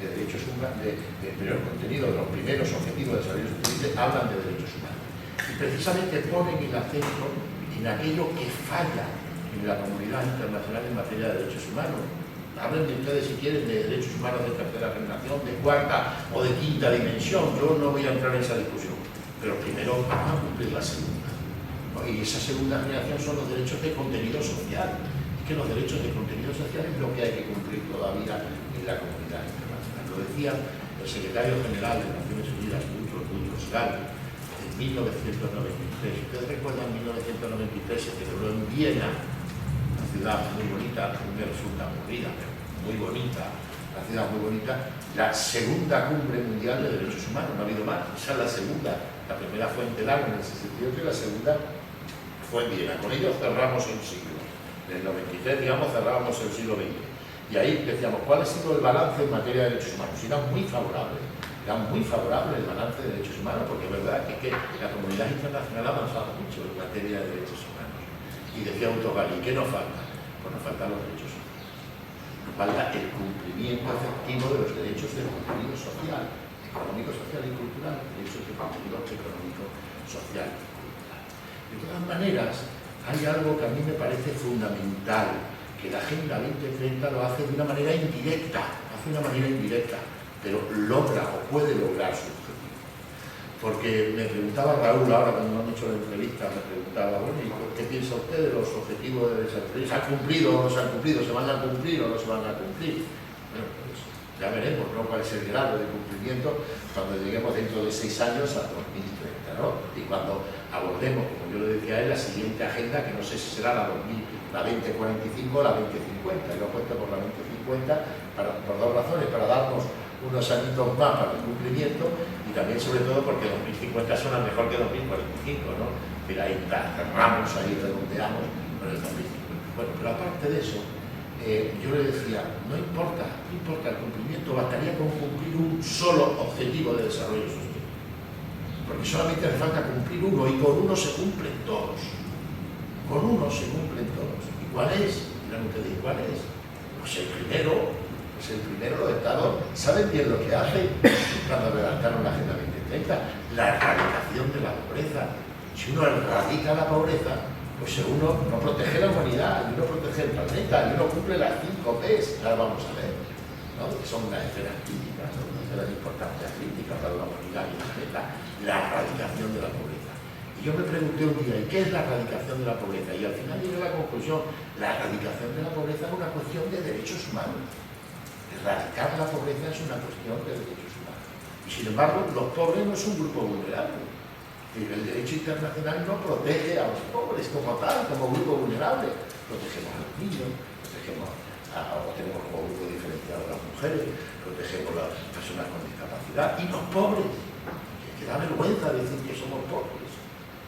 de derechos humanos, los primeros objetivos de desarrollo sostenible hablan de derechos humanos. Y precisamente ponen el acento en aquello que falla en la comunidad internacional en materia de derechos humanos. Hablen de ustedes, si quieren, de derechos humanos de tercera generación, de cuarta o de quinta dimensión. Yo no voy a entrar en esa discusión, pero primero vamos a cumplir la segunda, ¿no? Y esa segunda generación son los derechos de contenido social. Y que los derechos de contenido social es lo que hay que cumplir todavía en la comunidad internacional. Lo decía el secretario general de Naciones Unidas, Boutros Ghali, en 1993. Ustedes recuerdan, en 1993 se celebró en Viena, una ciudad muy bonita, a mí me resulta aburrida, pero muy bonita, una ciudad muy bonita, la segunda cumbre mundial de derechos humanos. No ha habido más, esa es la segunda. La primera fue en Tel Aviv en el 68 y la segunda fue en Viena. Con ello cerramos un siglo. En el 93, digamos, cerrábamos el siglo XX. Y ahí decíamos, ¿cuál ha sido el balance en materia de derechos humanos? Y era muy favorable el balance de derechos humanos, porque es verdad que la comunidad internacional ha avanzado mucho en materia de derechos humanos. Y decía Boutros Ghali, ¿qué nos falta? Pues nos faltan los derechos humanos. Nos falta el cumplimiento efectivo de los derechos del contenido social, económico, social y cultural, derechos de contenido económico, social y cultural. De todas maneras, hay algo que a mí me parece fundamental, que la Agenda 2030 lo hace de una manera indirecta, pero logra o puede lograr su objetivo. Porque me preguntaba Raúl, ahora cuando me han hecho la entrevista, me preguntaba, bueno, ¿qué piensa usted de los objetivos de desarrollo? ¿Se han cumplido o no se han cumplido? ¿Se van a cumplir o no se van a cumplir? Bueno, pues ya veremos, ¿no?, cuál es el grado de cumplimiento cuando lleguemos dentro de 6 años a 2030, ¿no? Y cuando abordemos, como yo le decía a él, la siguiente agenda, que no sé si será la 2045 o la 2050. Yo apuesto por la 2050 por 2 razones: para darnos unos añitos más para el cumplimiento, y también sobre todo porque 2050 suena mejor que 2045, ¿no? Pero ahí cerramos, ahí redondeamos con el 2050. Bueno, pero aparte de eso, yo le decía, no importa el cumplimiento, bastaría con cumplir un solo objetivo de desarrollo sostenible. Porque solamente hace falta cumplir uno, y con uno se cumplen todos. ¿Y cuál es? Dirán ustedes, ¿cuál es? Pues el primero, los estados saben bien lo que hacen cuando redactaron la Agenda 2030, la erradicación de la pobreza. Si uno erradica la pobreza, pues uno no protege la humanidad, y uno protege el planeta, y uno cumple las 5 P's, ahora vamos a ver, ¿no?, que son las esferas críticas, las importantes críticas para la humanidad y el planeta, la erradicación de la pobreza. Y yo me pregunté un día, ¿y qué es la erradicación de la pobreza? Y al final llegué a la conclusión, la erradicación de la pobreza es una cuestión de derechos humanos. Erradicar la pobreza es una cuestión de derechos humanos. Y sin embargo, los pobres no es un grupo vulnerable. El derecho internacional no protege a los pobres como tal, como grupo vulnerable. Protegemos a los niños, tenemos como grupo diferenciado a las mujeres, protegemos a las personas con discapacidad y los pobres. Que da vergüenza decir que somos pobres.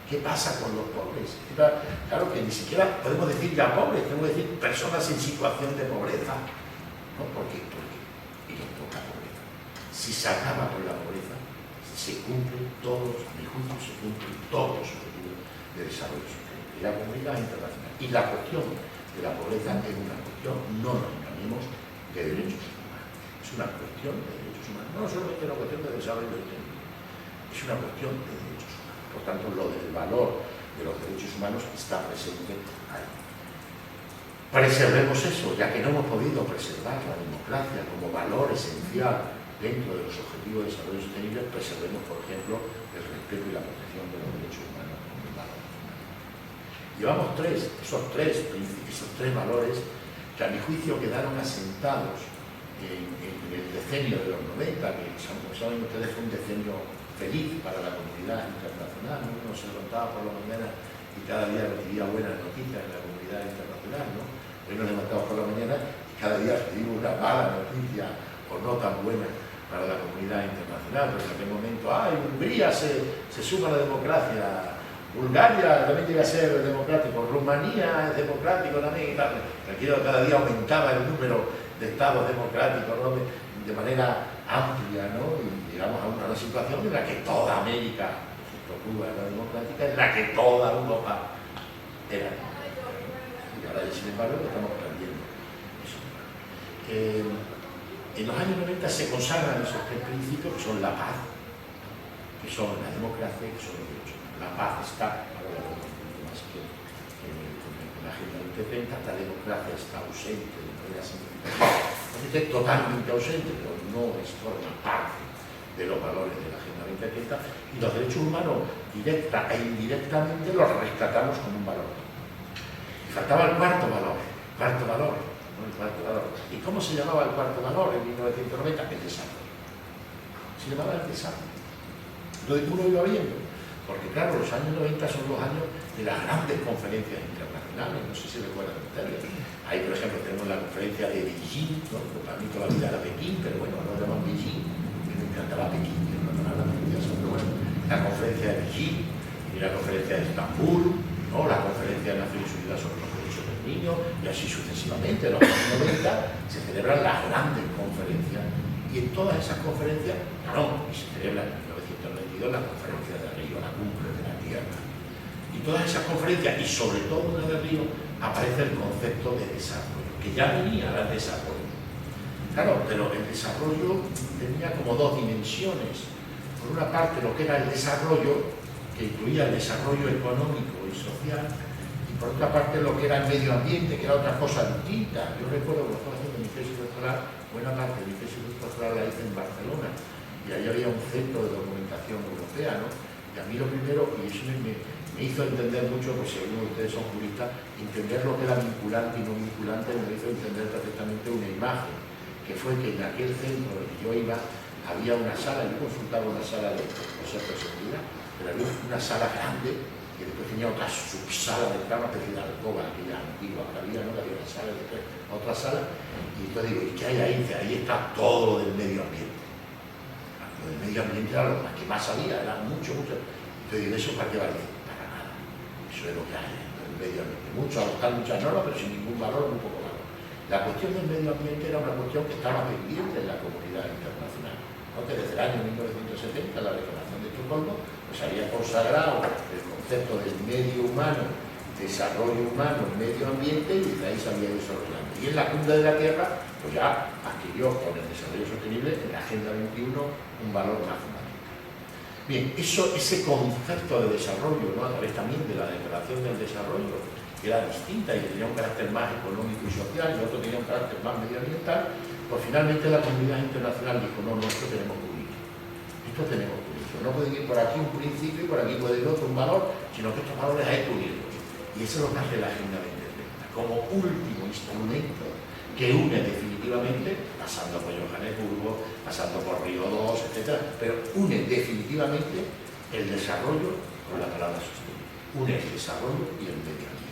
¿Qué pasa con los pobres? Claro que ni siquiera podemos decir ya pobres, tenemos que decir personas en situación de pobreza. ¿No? Porque ellos poca pobreza. Si se acaba con la pobreza, se cumplen todos, a mi juicio, se cumplen todos los objetivos de desarrollo sostenible. Y la comunidad internacional. Y la cuestión de la pobreza es una cuestión, no nos engañemos, de derechos humanos. Es una cuestión de derechos humanos. No solamente una cuestión de desarrollo sostenible, es una cuestión de derechos humanos. Por tanto, lo del valor de los derechos humanos está presente ahí. Preservemos eso, ya que no hemos podido preservar la democracia como valor esencial dentro de los objetivos de desarrollo sostenible. Preservemos, por ejemplo, el respeto y la protección de los derechos humanos como valor fundamental. Llevamos esos tres valores que a mi juicio quedaron asentados en el decenio de los 90, que como saben ustedes fue un decenio feliz para la comunidad internacional, ¿no? Uno se levantaba por la mañana y cada día recibía buenas noticias en la comunidad internacional, ¿no? Hoy nos levantamos por la mañana y cada día recibimos una mala noticia o no tan buena para la comunidad internacional, pero en aquel momento, Hungría se suma a la democracia, Bulgaria también llega a ser democrático, Rumanía es democrático también y tal. Cada día aumentaba el número de estados democráticos, ¿no? de manera amplia, ¿no? Y llegamos a una situación en la que toda América, excepto Cuba, era democrática, en la que toda Europa era democrática. Y ahora, sin embargo, estamos perdiendo eso. En los años 90 se consagran esos tres principios que son la paz, que son la democracia y que son los derechos. La paz está, ahora más que en la Agenda 2030, la democracia está ausente de manera significativa. Totalmente ausente, pero no forma parte de los valores de la Agenda 2030, y los derechos humanos, directa e indirectamente, los rescatamos como un valor. Y faltaba el cuarto valor, ¿no? El cuarto valor. ¿Y cómo se llamaba el cuarto valor en 1990? El desarrollo. Se llamaba el desarrollo. Entonces uno iba viendo, porque claro, los años 90 son los años de las grandes conferencias internacionales, no sé si recuerdan ustedes. Ahí, por ejemplo, tenemos la conferencia de Beijing, ¿no? Para mí toda la vida era Pekín, pero bueno, ahora lo llaman Beijing, me encantaba Pekín, que no era la pronunciación, pero bueno, la conferencia de Beijing, y la conferencia de Estambul, ¿no? La conferencia de Naciones Unidas sobre los derechos del niño, y así sucesivamente. En los años 90 se celebran las grandes conferencias, y en todas esas conferencias, y se celebra en 1992 la conferencia de Río, la cumbre de la Tierra. Y todas esas conferencias, y sobre todo en la de Río, aparece el concepto de desarrollo, que ya venía del desarrollo. Claro, pero el desarrollo tenía como dos dimensiones. Por una parte, lo que era el desarrollo, que incluía el desarrollo económico y social, y por otra parte, lo que era el medio ambiente, que era otra cosa distinta. Yo recuerdo que estaba haciendo mi tesis doctoral, buena parte de mi tesis doctoral la hice en Barcelona, y ahí había un centro de documentación europea, ¿no? Y a mí lo primero, y eso me hizo entender mucho, pues si alguno de ustedes son juristas, entender lo que era vinculante y no vinculante, me hizo entender perfectamente una imagen, que fue que en aquel centro en el que yo iba, había una sala, yo consultaba una sala de consejo de seguridad, pero había una sala grande, que después tenía otra subsala de cama, que era la alcoba, aquella antigua que había, ¿no? Había una sala, después otra sala, y entonces digo, ¿y qué hay ahí? Dice, ahí está todo del medio ambiente. Lo del medio ambiente era lo que más había, era mucho. Entonces digo, ¿eso para qué vale? Eso es lo que hay en el medio ambiente. Muchas normas, pero sin ningún valor, muy poco valor. La cuestión del medio ambiente era una cuestión que estaba pendiente en la comunidad internacional, ¿no? Que desde el año 1970, la Declaración de Estocolmo, pues había consagrado el concepto del medio humano, desarrollo humano, medio ambiente, y desde ahí se había desarrollado. Y en la Cumbre de la Tierra, pues ya adquirió con el desarrollo sostenible en la Agenda 21 un valor más fundamental. Bien, ese concepto de desarrollo, ¿no? A través también de la Declaración del Desarrollo, que era distinta y que tenía un carácter más económico y social, y otro tenía un carácter más medioambiental, pues finalmente la comunidad internacional dijo, no, esto tenemos que unir. Esto tenemos que unir. No puede ir por aquí un principio y por aquí puede ir otro, un valor, sino que estos valores hay que unirlos. Y eso es lo que hace la Agenda 2030, como último instrumento que une definitivamente, pasando por Johannesburgo, pasando por Río 2, etc., pero une definitivamente el desarrollo con la palabra sostenible. Une el desarrollo y el medio ambiente.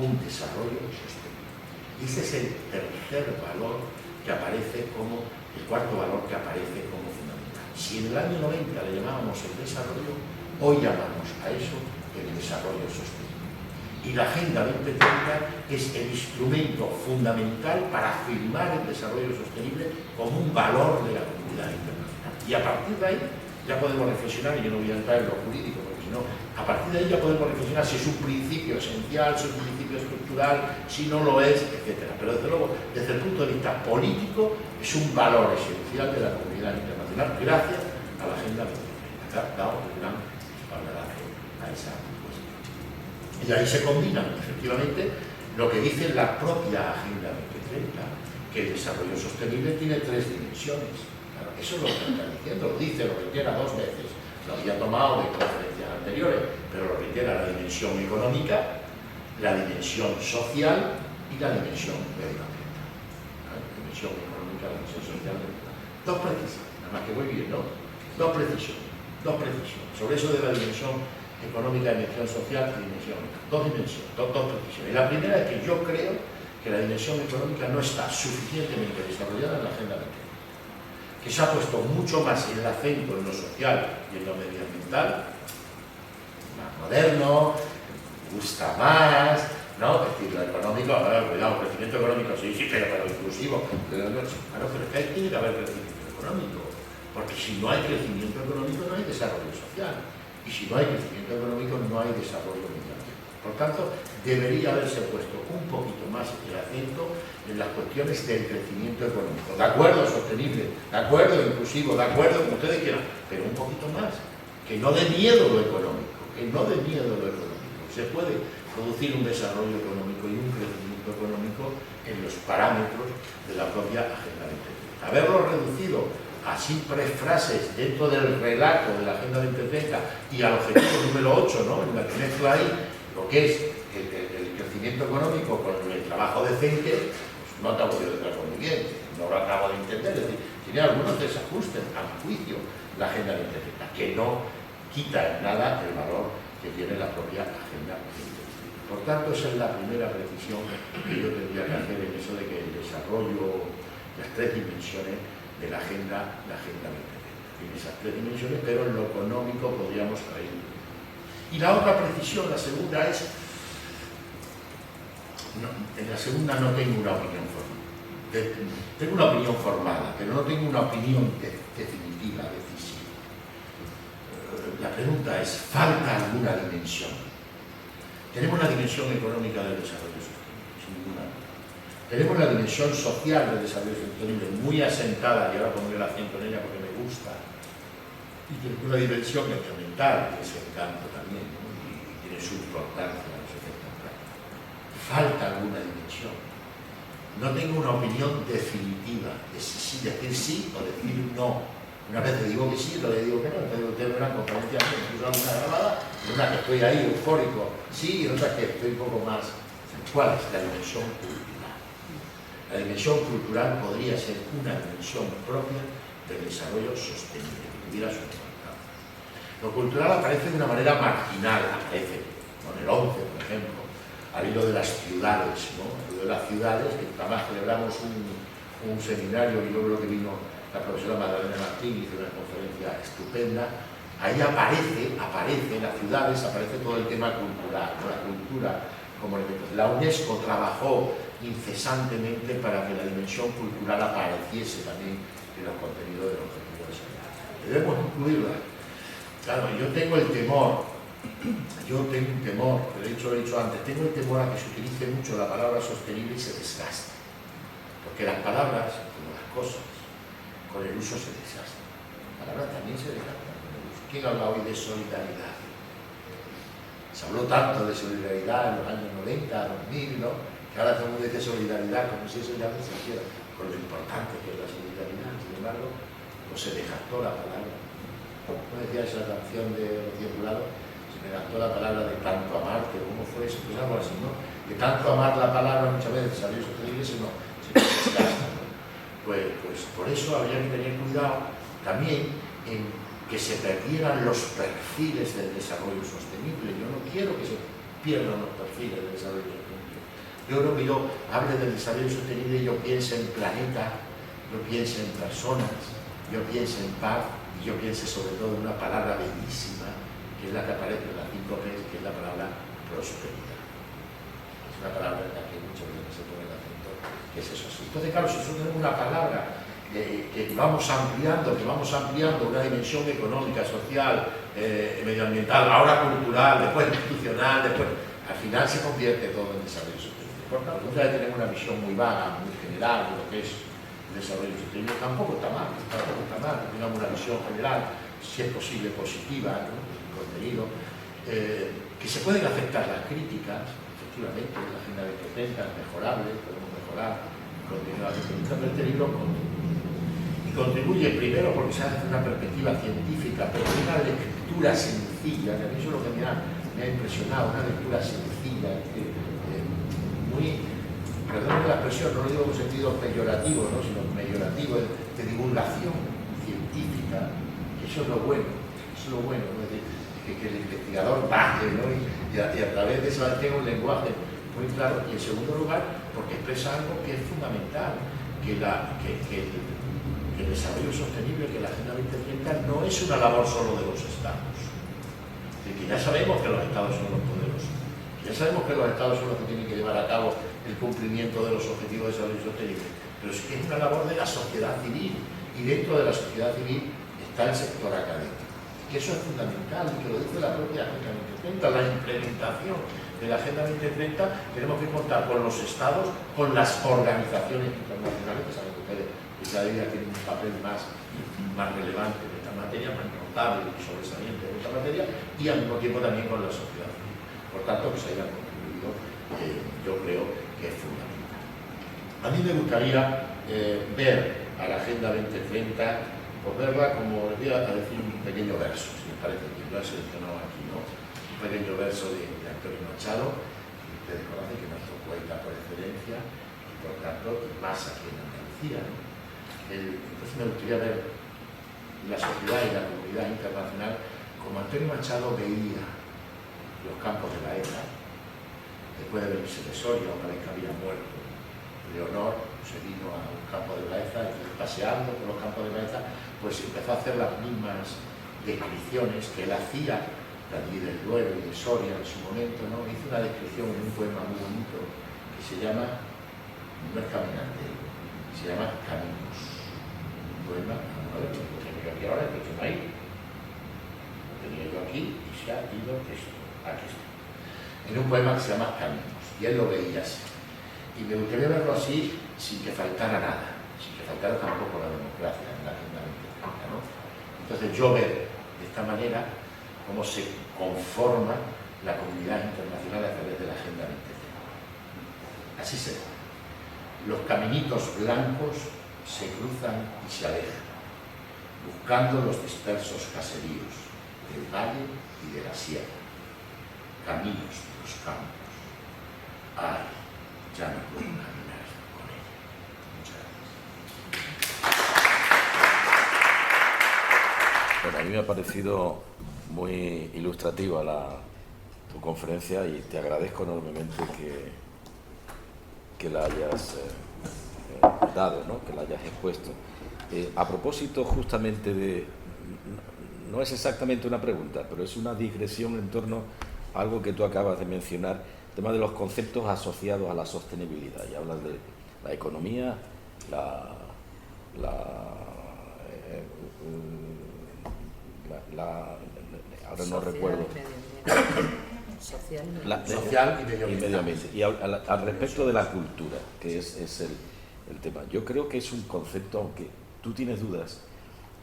Un desarrollo sostenible. Y ese es el tercer valor que aparece como, el cuarto valor que aparece como fundamental. Si en el año 90 le llamábamos el desarrollo, hoy llamamos a eso el desarrollo sostenible. Y la Agenda 2030 es el instrumento fundamental para afirmar el desarrollo sostenible como un valor de la comunidad internacional. Y a partir de ahí ya podemos reflexionar, y yo no voy a entrar en lo jurídico, porque si no, a partir de ahí ya podemos reflexionar si es un principio esencial, si es un principio estructural, si no lo es, etc. Pero desde luego, desde el punto de vista político, es un valor esencial de la comunidad internacional, gracias a la Agenda 2030, que ha dado un gran espaldarazo a esa. Y ahí se combina, efectivamente, lo que dice la propia Agenda 2030, que el desarrollo sostenible tiene tres dimensiones. Claro, eso es lo que está diciendo, lo dice, lo reitera dos veces. Lo había tomado de conferencias anteriores, pero lo reitera: la dimensión económica, la dimensión social y la dimensión medioambiental. La dimensión económica, la dimensión social. Dos precisiones, nada más que voy bien, ¿no? Dos precisiones. Sobre eso de la dimensión económica, dimensión social y dos precisiones. Y la primera es que yo creo que la dimensión económica no está suficientemente desarrollada en la agenda 2030. Que se ha puesto mucho más el acento en lo social y en lo medioambiental, más moderno, gusta más, ¿no? Es decir, lo económico, cuidado, crecimiento económico, sí, pero inclusivo. Claro, pero es que tiene que haber crecimiento económico, porque si no hay crecimiento económico no hay desarrollo social, y si no hay crecimiento económico no hay desarrollo medioambiental. Por tanto, debería haberse puesto un poquito más el acento en las cuestiones del crecimiento económico. De acuerdo, sostenible, de acuerdo, inclusivo, de acuerdo, como ustedes quieran, pero un poquito más. Que no dé miedo lo económico, Se puede producir un desarrollo económico y un crecimiento económico en los parámetros de la propia Agenda 2030. Haberlo reducido a simples frases dentro del relato de la Agenda 2030 y al objetivo número 8, ¿no? En la que mezcla ahí lo que es el crecimiento económico con el trabajo decente, pues no acabo de entrar muy bien, no lo acabo de entender. Es decir, tiene algunos desajustes, a mi juicio, la Agenda 2030, que no quita en nada el valor que tiene la propia Agenda 2030. Por tanto, esa es la primera precisión que yo tendría que hacer en eso de que el desarrollo, las tres dimensiones de la Agenda 2030. Tiene esas tres dimensiones, pero en lo económico podríamos caer. Y la otra precisión, la segunda es, en la segunda no tengo una opinión formada. Tengo una opinión formada, pero no tengo una opinión definitiva, decisiva. La pregunta es, ¿falta alguna dimensión? Tenemos la dimensión económica del desarrollo sostenible, sin ninguna duda. Tenemos la dimensión social del desarrollo sostenible, muy asentada, y ahora pondré el acento en ella porque me gusta. Y tenemos una dimensión medioambiental, que es el campo también, ¿no? Y tiene su importancia en los efectos prácticos. Falta alguna dimensión. No tengo una opinión definitiva de si decir sí o decir no. Una vez le digo que sí, otra le digo que no. Entonces tengo una conferencia, incluso alguna grabada, una que estoy ahí eufórico, sí, y otra que estoy un poco más. ¿Cuál es la dimensión cultural? La dimensión cultural podría ser una dimensión propia del desarrollo sostenible, que tuviera su importancia. Lo cultural aparece de una manera marginal, aparece con el 11, por ejemplo, al hilo de las ciudades, ¿no? Al hilo de las ciudades, que además celebramos un seminario, y yo creo que vino la profesora Magdalena Martín, hizo una conferencia estupenda. Ahí aparece en las ciudades, aparece todo el tema cultural, ¿no? La cultura como elemento. La UNESCO trabajó incesantemente para que la dimensión cultural apareciese también en los contenidos de los objetivos de desarrollo. Debemos incluirla. Claro, yo tengo un temor, de hecho lo he dicho antes, tengo el temor a que se utilice mucho la palabra sostenible y se desgaste. Porque las palabras, como las cosas, con el uso se desgastan. Las palabras también se desgastan con el uso. ¿Quién habla hoy de solidaridad? Se habló tanto de solidaridad en los años 90, 2000, ¿no? Que ahora todo el mundo dice solidaridad, como si eso ya no se hiciera, con lo importante que es la solidaridad. Sin embargo, pues se desgastó la palabra. ¿Cómo decía esa canción de Rocío Jurado? Se me gastó la palabra de tanto amarte, ¿cómo fue eso? Pues algo así, ¿no? De tanto amar la palabra muchas veces salió sostenible, se nos desgasta, ¿no? Pues por eso habría que tener cuidado también en que se perdieran los perfiles del desarrollo sostenible. Yo no quiero que se pierdan los perfiles del desarrollo sostenible. Yo creo que yo hable del desarrollo sostenible y yo piense en planeta, yo piense en personas, yo piense en paz y yo piense sobre todo en una palabra bellísima que es la que aparece en las 5 P's, que es la palabra prosperidad. Es una palabra en la que muchas veces se pone el acento, que es eso así. Entonces, claro, si nosotros tenemos una palabra que vamos ampliando una dimensión económica, social, medioambiental, ahora cultural, después institucional, después, al final se convierte todo en desarrollo sostenible. Por tanto, muchas veces tenemos una visión muy vaga, muy general de lo que es el desarrollo sostenible. Tampoco está mal, tengamos una visión general, si es posible positiva, ¿no? El contenido, que se pueden aceptar las críticas, efectivamente, la Agenda 2030 es mejorable, podemos mejorar el contenido de la Agenda, pero este libro contribuye primero porque se hace una perspectiva científica, pero una lectura sencilla, que a mí eso es lo que me ha impresionado, una lectura sencilla, perdón la expresión, no lo digo en un sentido peyorativo, ¿no?, sino mejorativo, de divulgación científica, que eso es lo bueno, ¿no? Es decir, que el investigador baje, ¿no?, y a través de eso tenga un lenguaje muy claro. Y en segundo lugar, porque expresa algo que es fundamental, que el desarrollo sostenible, que la Agenda 2030 no es una labor solo de los Estados. Es decir, que ya sabemos que los Estados son los poderosos, ya sabemos que los Estados son los que tienen que llevar a cabo el cumplimiento de los objetivos de desarrollo sostenible, pero es que es una labor de la sociedad civil, y dentro de la sociedad civil está el sector académico, que eso es fundamental, y que lo dice la propia Agenda 2030, la implementación de la Agenda 2030. Tenemos que contar con los Estados, con las organizaciones internacionales, que saben que ustedes cada día tienen un papel más relevante en esta materia, más notable y sobresaliente en esta materia, y al mismo tiempo también con la sociedad civil. Por tanto, que se hayan contribuido, yo creo que es fundamental. A mí me gustaría ver a la Agenda 2030, pues verla como, les voy a decir un pequeño verso, si me parece que lo he seleccionado aquí, ¿no? Un pequeño verso de Antonio Machado, que ustedes conocen, que es nuestro poeta por excelencia, y por tanto, más aquí en Andalucía, ¿no? Entonces me gustaría ver la sociedad y la comunidad internacional como Antonio Machado veía los campos de la ETA, después de venirse de Soria, una vez que había muerto Leonor, se vino a un campo de la ETA, y paseando por los campos de la ETA, pues empezó a hacer las mismas descripciones que él hacía de allí del Duero y de Soria en su momento, ¿no? Hizo una descripción en un poema muy bonito que se llama, no es Caminante, se llama Caminos. Poema, a ver, lo tengo yo aquí ahora, que no hay. Lo tenía yo aquí y se ha ido esto, aquí está. En un poema que se llama Caminos, y él lo veía así. Y me gustaría verlo así, sin que faltara nada, sin que faltara tampoco la democracia en la Agenda 2030, ¿no? Entonces yo ver de esta manera cómo se conforma la comunidad internacional a través de la Agenda 2030. Así será. Los caminitos blancos se cruzan y se alejan, buscando los dispersos caseríos del valle y de la sierra, caminos de los campos. Ay, ya no puedo caminar con ella. Muchas gracias. Bueno, a mí me ha parecido muy ilustrativa tu conferencia, y te agradezco enormemente que la hayas dado, ¿no?, que la hayas expuesto. A propósito justamente de, no es exactamente una pregunta, pero es una digresión en torno a algo que tú acabas de mencionar, el tema de los conceptos asociados a la sostenibilidad, y hablas de la economía, ahora no recuerdo. Social y medio ambiente. Y al respecto de la cultura, que es el tema. Yo creo que es un concepto, aunque tú tienes dudas,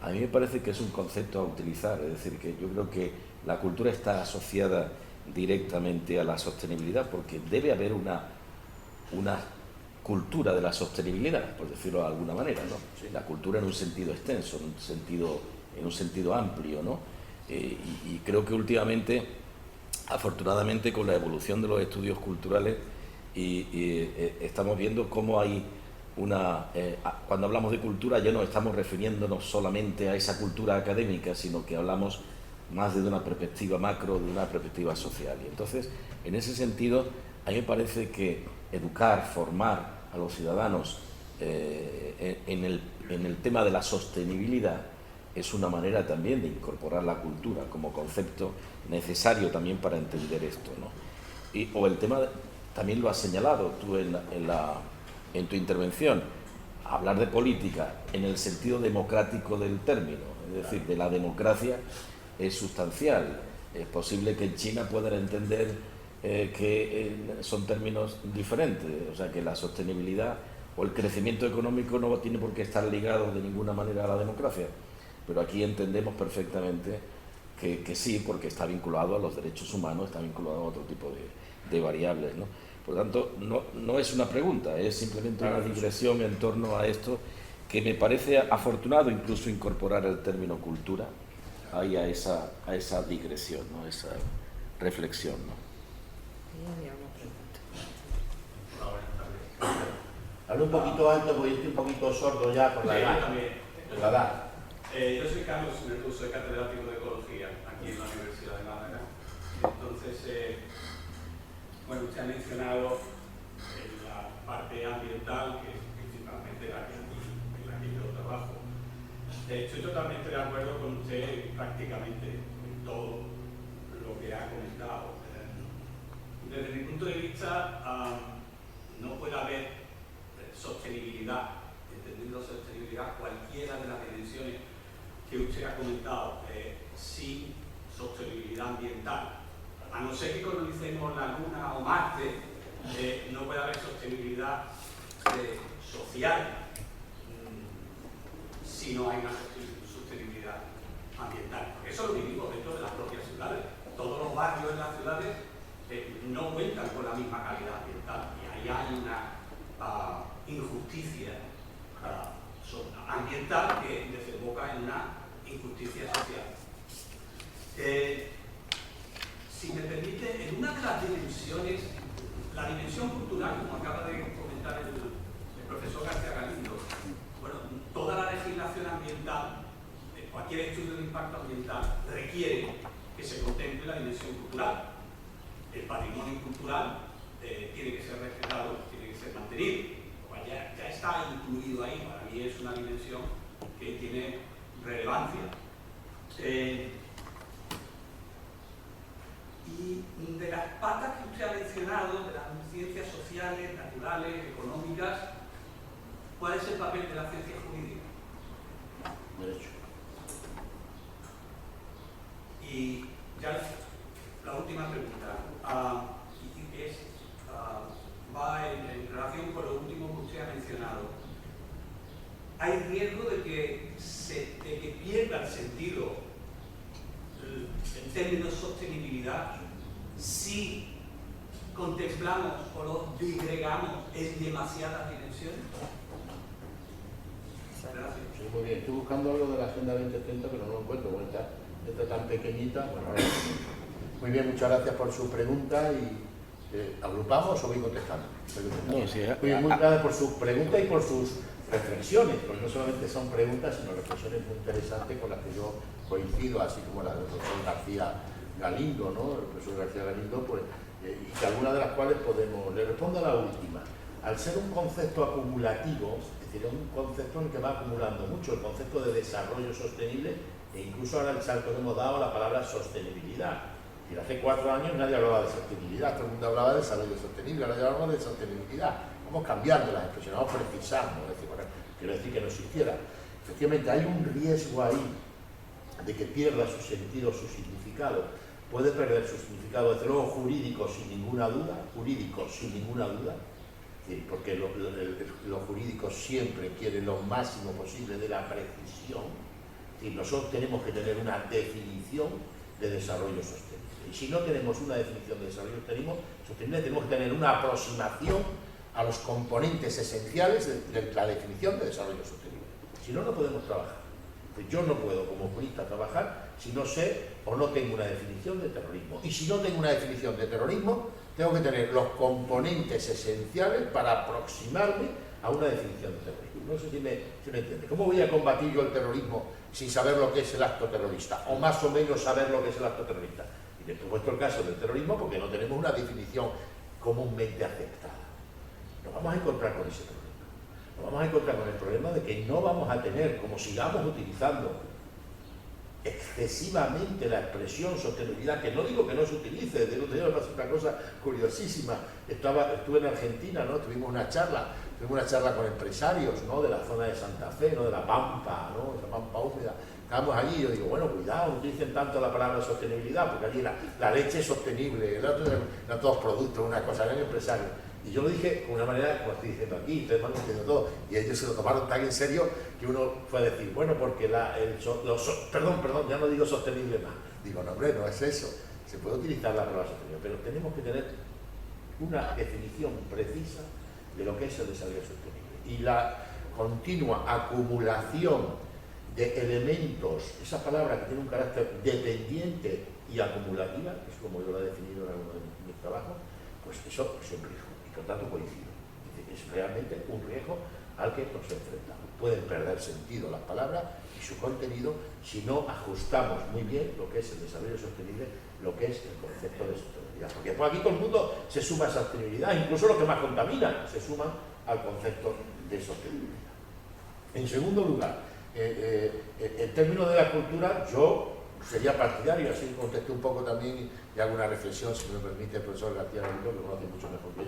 a mí me parece que es un concepto a utilizar. Es decir, que yo creo que la cultura está asociada directamente a la sostenibilidad, porque debe haber una cultura de la sostenibilidad, por decirlo de alguna manera, ¿no? La cultura en un sentido extenso, en un sentido amplio, ¿no? Y creo que últimamente, afortunadamente, con la evolución de los estudios culturales, estamos viendo cómo hay cuando hablamos de cultura ya no estamos refiriéndonos solamente a esa cultura académica, sino que hablamos más de una perspectiva macro, de una perspectiva social. Y entonces, en ese sentido, a mí me parece que educar, formar a los ciudadanos en el tema de la sostenibilidad es una manera también de incorporar la cultura como concepto necesario también para entender esto, ¿no? O el tema, también lo has señalado tú en tu intervención, hablar de política en el sentido democrático del término, es decir, de la democracia, es sustancial. Es posible que en China puedan entender que son términos diferentes, o sea, que la sostenibilidad o el crecimiento económico no tiene por qué estar ligado de ninguna manera a la democracia, pero aquí entendemos perfectamente que sí, porque está vinculado a los derechos humanos, está vinculado a otro tipo de variables, ¿no? Por lo tanto, no es una pregunta, es simplemente una digresión en torno a esto, que me parece afortunado incluso incorporar el término cultura ahí a esa digresión, ¿no?, esa reflexión, ¿no? Habla un poquito alto porque yo estoy un poquito sordo ya por la edad. Yo también. Por la edad. Yo soy Carlos Merlu, soy catedrático de Ecología aquí en la Universidad de Málaga. Entonces, bueno, usted ha mencionado la parte ambiental, que es principalmente la que yo trabajo. Estoy totalmente de acuerdo con usted prácticamente en todo lo que ha comentado. Desde mi punto de vista, no puede haber sostenibilidad, entendiendo sostenibilidad cualquiera de las dimensiones que usted ha comentado, sin sostenibilidad ambiental. A no ser que colonicemos la Luna o Marte, no puede haber sostenibilidad social si no hay una sostenibilidad ambiental. Eso lo vivimos dentro de las propias ciudades. Todos los barrios en las ciudades no cuentan con la misma calidad ambiental y ahí hay una injusticia ambiental que desemboca en una injusticia social. Si me permite, en una de las dimensiones, la dimensión cultural, como acaba de comentar el profesor García Galindo, bueno, toda la legislación ambiental, cualquier estudio de impacto ambiental, requiere que se contemple la dimensión cultural. El patrimonio cultural tiene que ser respetado, tiene que ser mantenido. Pues ya está incluido ahí, para mí es una dimensión que tiene relevancia. Y de las patas que usted ha mencionado, de las ciencias sociales, naturales, económicas, ¿cuál es el papel de la ciencia jurídica? Derecho. Y ya la última pregunta va en relación con lo último que usted ha mencionado. ¿Hay riesgo de que pierda el sentido en términos de sostenibilidad si contemplamos o lo disgregamos en demasiadas dimensiones? Gracias. Sí, muy bien. Estoy buscando algo de la Agenda 2030, pero no lo encuentro. Bueno, está tan pequeñita. Bueno, ahora sí. Muy bien, muchas gracias por su pregunta y ¿agrupamos o voy contestando? No, sí, muy bien, muchas gracias por sus preguntas y por sus reflexiones, porque no solamente son preguntas, sino reflexiones muy interesantes con las que yo coincido, así como la del profesor García Galindo, ¿no? El profesor García Galindo, pues, y que algunas de las cuales podemos... Le respondo a la última. Al ser un concepto acumulativo, es decir, un concepto en el que va acumulando mucho, el concepto de desarrollo sostenible, e incluso ahora el salto que hemos dado a la palabra sostenibilidad. Y hace 4 años nadie hablaba de sostenibilidad, todo el mundo hablaba de desarrollo sostenible, ahora ya hablamos de sostenibilidad. Vamos cambiando las expresiones, vamos precisando, es decir, bueno, quiero decir que no existiera. Efectivamente, hay un riesgo ahí de que pierda su sentido, su significado. Puede perder su significado, desde luego jurídico sin ninguna duda, porque lo jurídico siempre quiere lo máximo posible de la precisión. Y nosotros tenemos que tener una definición de desarrollo sostenible. Y si no tenemos una definición de desarrollo sostenible, tenemos que tener una aproximación a los componentes esenciales de la definición de desarrollo sostenible. Si no, no podemos trabajar. Yo no puedo como jurista trabajar si no sé o no tengo una definición de terrorismo. Y si no tengo una definición de terrorismo, tengo que tener los componentes esenciales para aproximarme a una definición de terrorismo. No sé si me entiende. ¿Cómo voy a combatir yo el terrorismo sin saber lo que es el acto terrorista? O más o menos saber lo que es el acto terrorista. Y le he puesto el caso del terrorismo porque no tenemos una definición comúnmente aceptada. Nos vamos a encontrar con ese problema. Nos vamos a encontrar con el problema de que no vamos a tener, como sigamos utilizando excesivamente la expresión sostenibilidad, que no digo que no se utilice, de otro día me pasó una cosa curiosísima. Estuve en Argentina, ¿no? Tuvimos una charla con empresarios, ¿no? De la zona de Santa Fe, ¿no? De la Pampa, ¿no? De la Pampa húmeda. Estábamos allí y yo digo, bueno, cuidado, no utilicen tanto la palabra sostenibilidad, porque allí la leche es sostenible, eran todos productos, una cosa, eran empresarios. Y yo lo dije con una manera, como estoy diciendo aquí, ustedes van diciendo todo, y ellos se lo tomaron tan en serio que uno fue a decir, bueno, porque perdón, ya no digo sostenible más. Digo, no, hombre, no es eso. Se puede utilizar la palabra sostenible, pero tenemos que tener una definición precisa de lo que es el desarrollo sostenible. Y la continua acumulación de elementos, esa palabra que tiene un carácter dependiente y acumulativa, que es como yo lo he definido en alguno de mis trabajos, pues eso es un riesgo. Y por tanto coincido. Es decir, es realmente un riesgo al que nos enfrentamos. Pueden perder sentido las palabras y su contenido si no ajustamos muy bien lo que es el desarrollo sostenible, lo que es el concepto de sostenibilidad. Porque por aquí todo el mundo se suma a sostenibilidad, incluso los que más contaminan se suman al concepto de sostenibilidad. En segundo lugar, en términos de la cultura, yo sería partidario, así contesté un poco también y hago una reflexión, si me permite el profesor García Galindo, que conoce mucho mejor que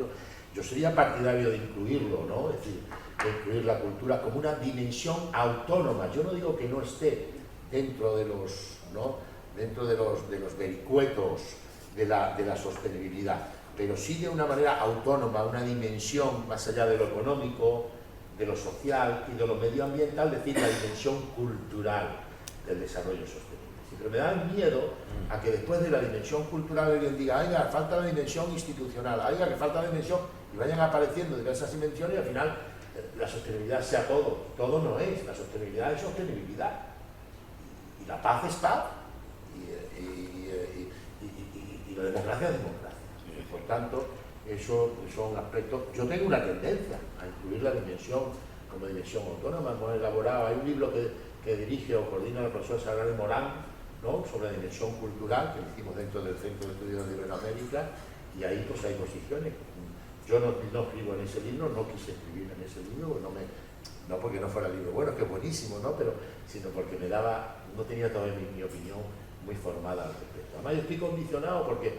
yo sería partidario de incluirlo, ¿no? Es decir, de incluir la cultura como una dimensión autónoma. Yo no digo que no esté dentro de los, ¿no? dentro de los vericuetos de la sostenibilidad, pero sí de una manera autónoma, una dimensión más allá de lo económico, de lo social y de lo medioambiental, es decir, la dimensión cultural del desarrollo sostenible. Pero me da miedo a que después de la dimensión cultural alguien diga, oiga, falta la dimensión institucional, oiga, que falta la dimensión, y vayan apareciendo diversas dimensiones y al final la sostenibilidad sea todo. Todo no es, la sostenibilidad es sostenibilidad. Y la paz es paz, y la democracia es democracia. Por tanto, esos son aspectos. Yo tengo una tendencia a incluir la dimensión como dimensión autónoma. Hemos elaborado, hay un libro que dirige o coordina la profesora Sagrada Morán, ¿no? sobre la dimensión cultural, que lo hicimos dentro del Centro de Estudios de Iberoamérica, y ahí pues hay posiciones. Yo no escribo en ese libro, no quise escribir en ese libro, no porque no fuera el libro bueno, que es buenísimo, ¿no? Sino porque no tenía todavía mi opinión muy formada al respecto. Además yo estoy condicionado porque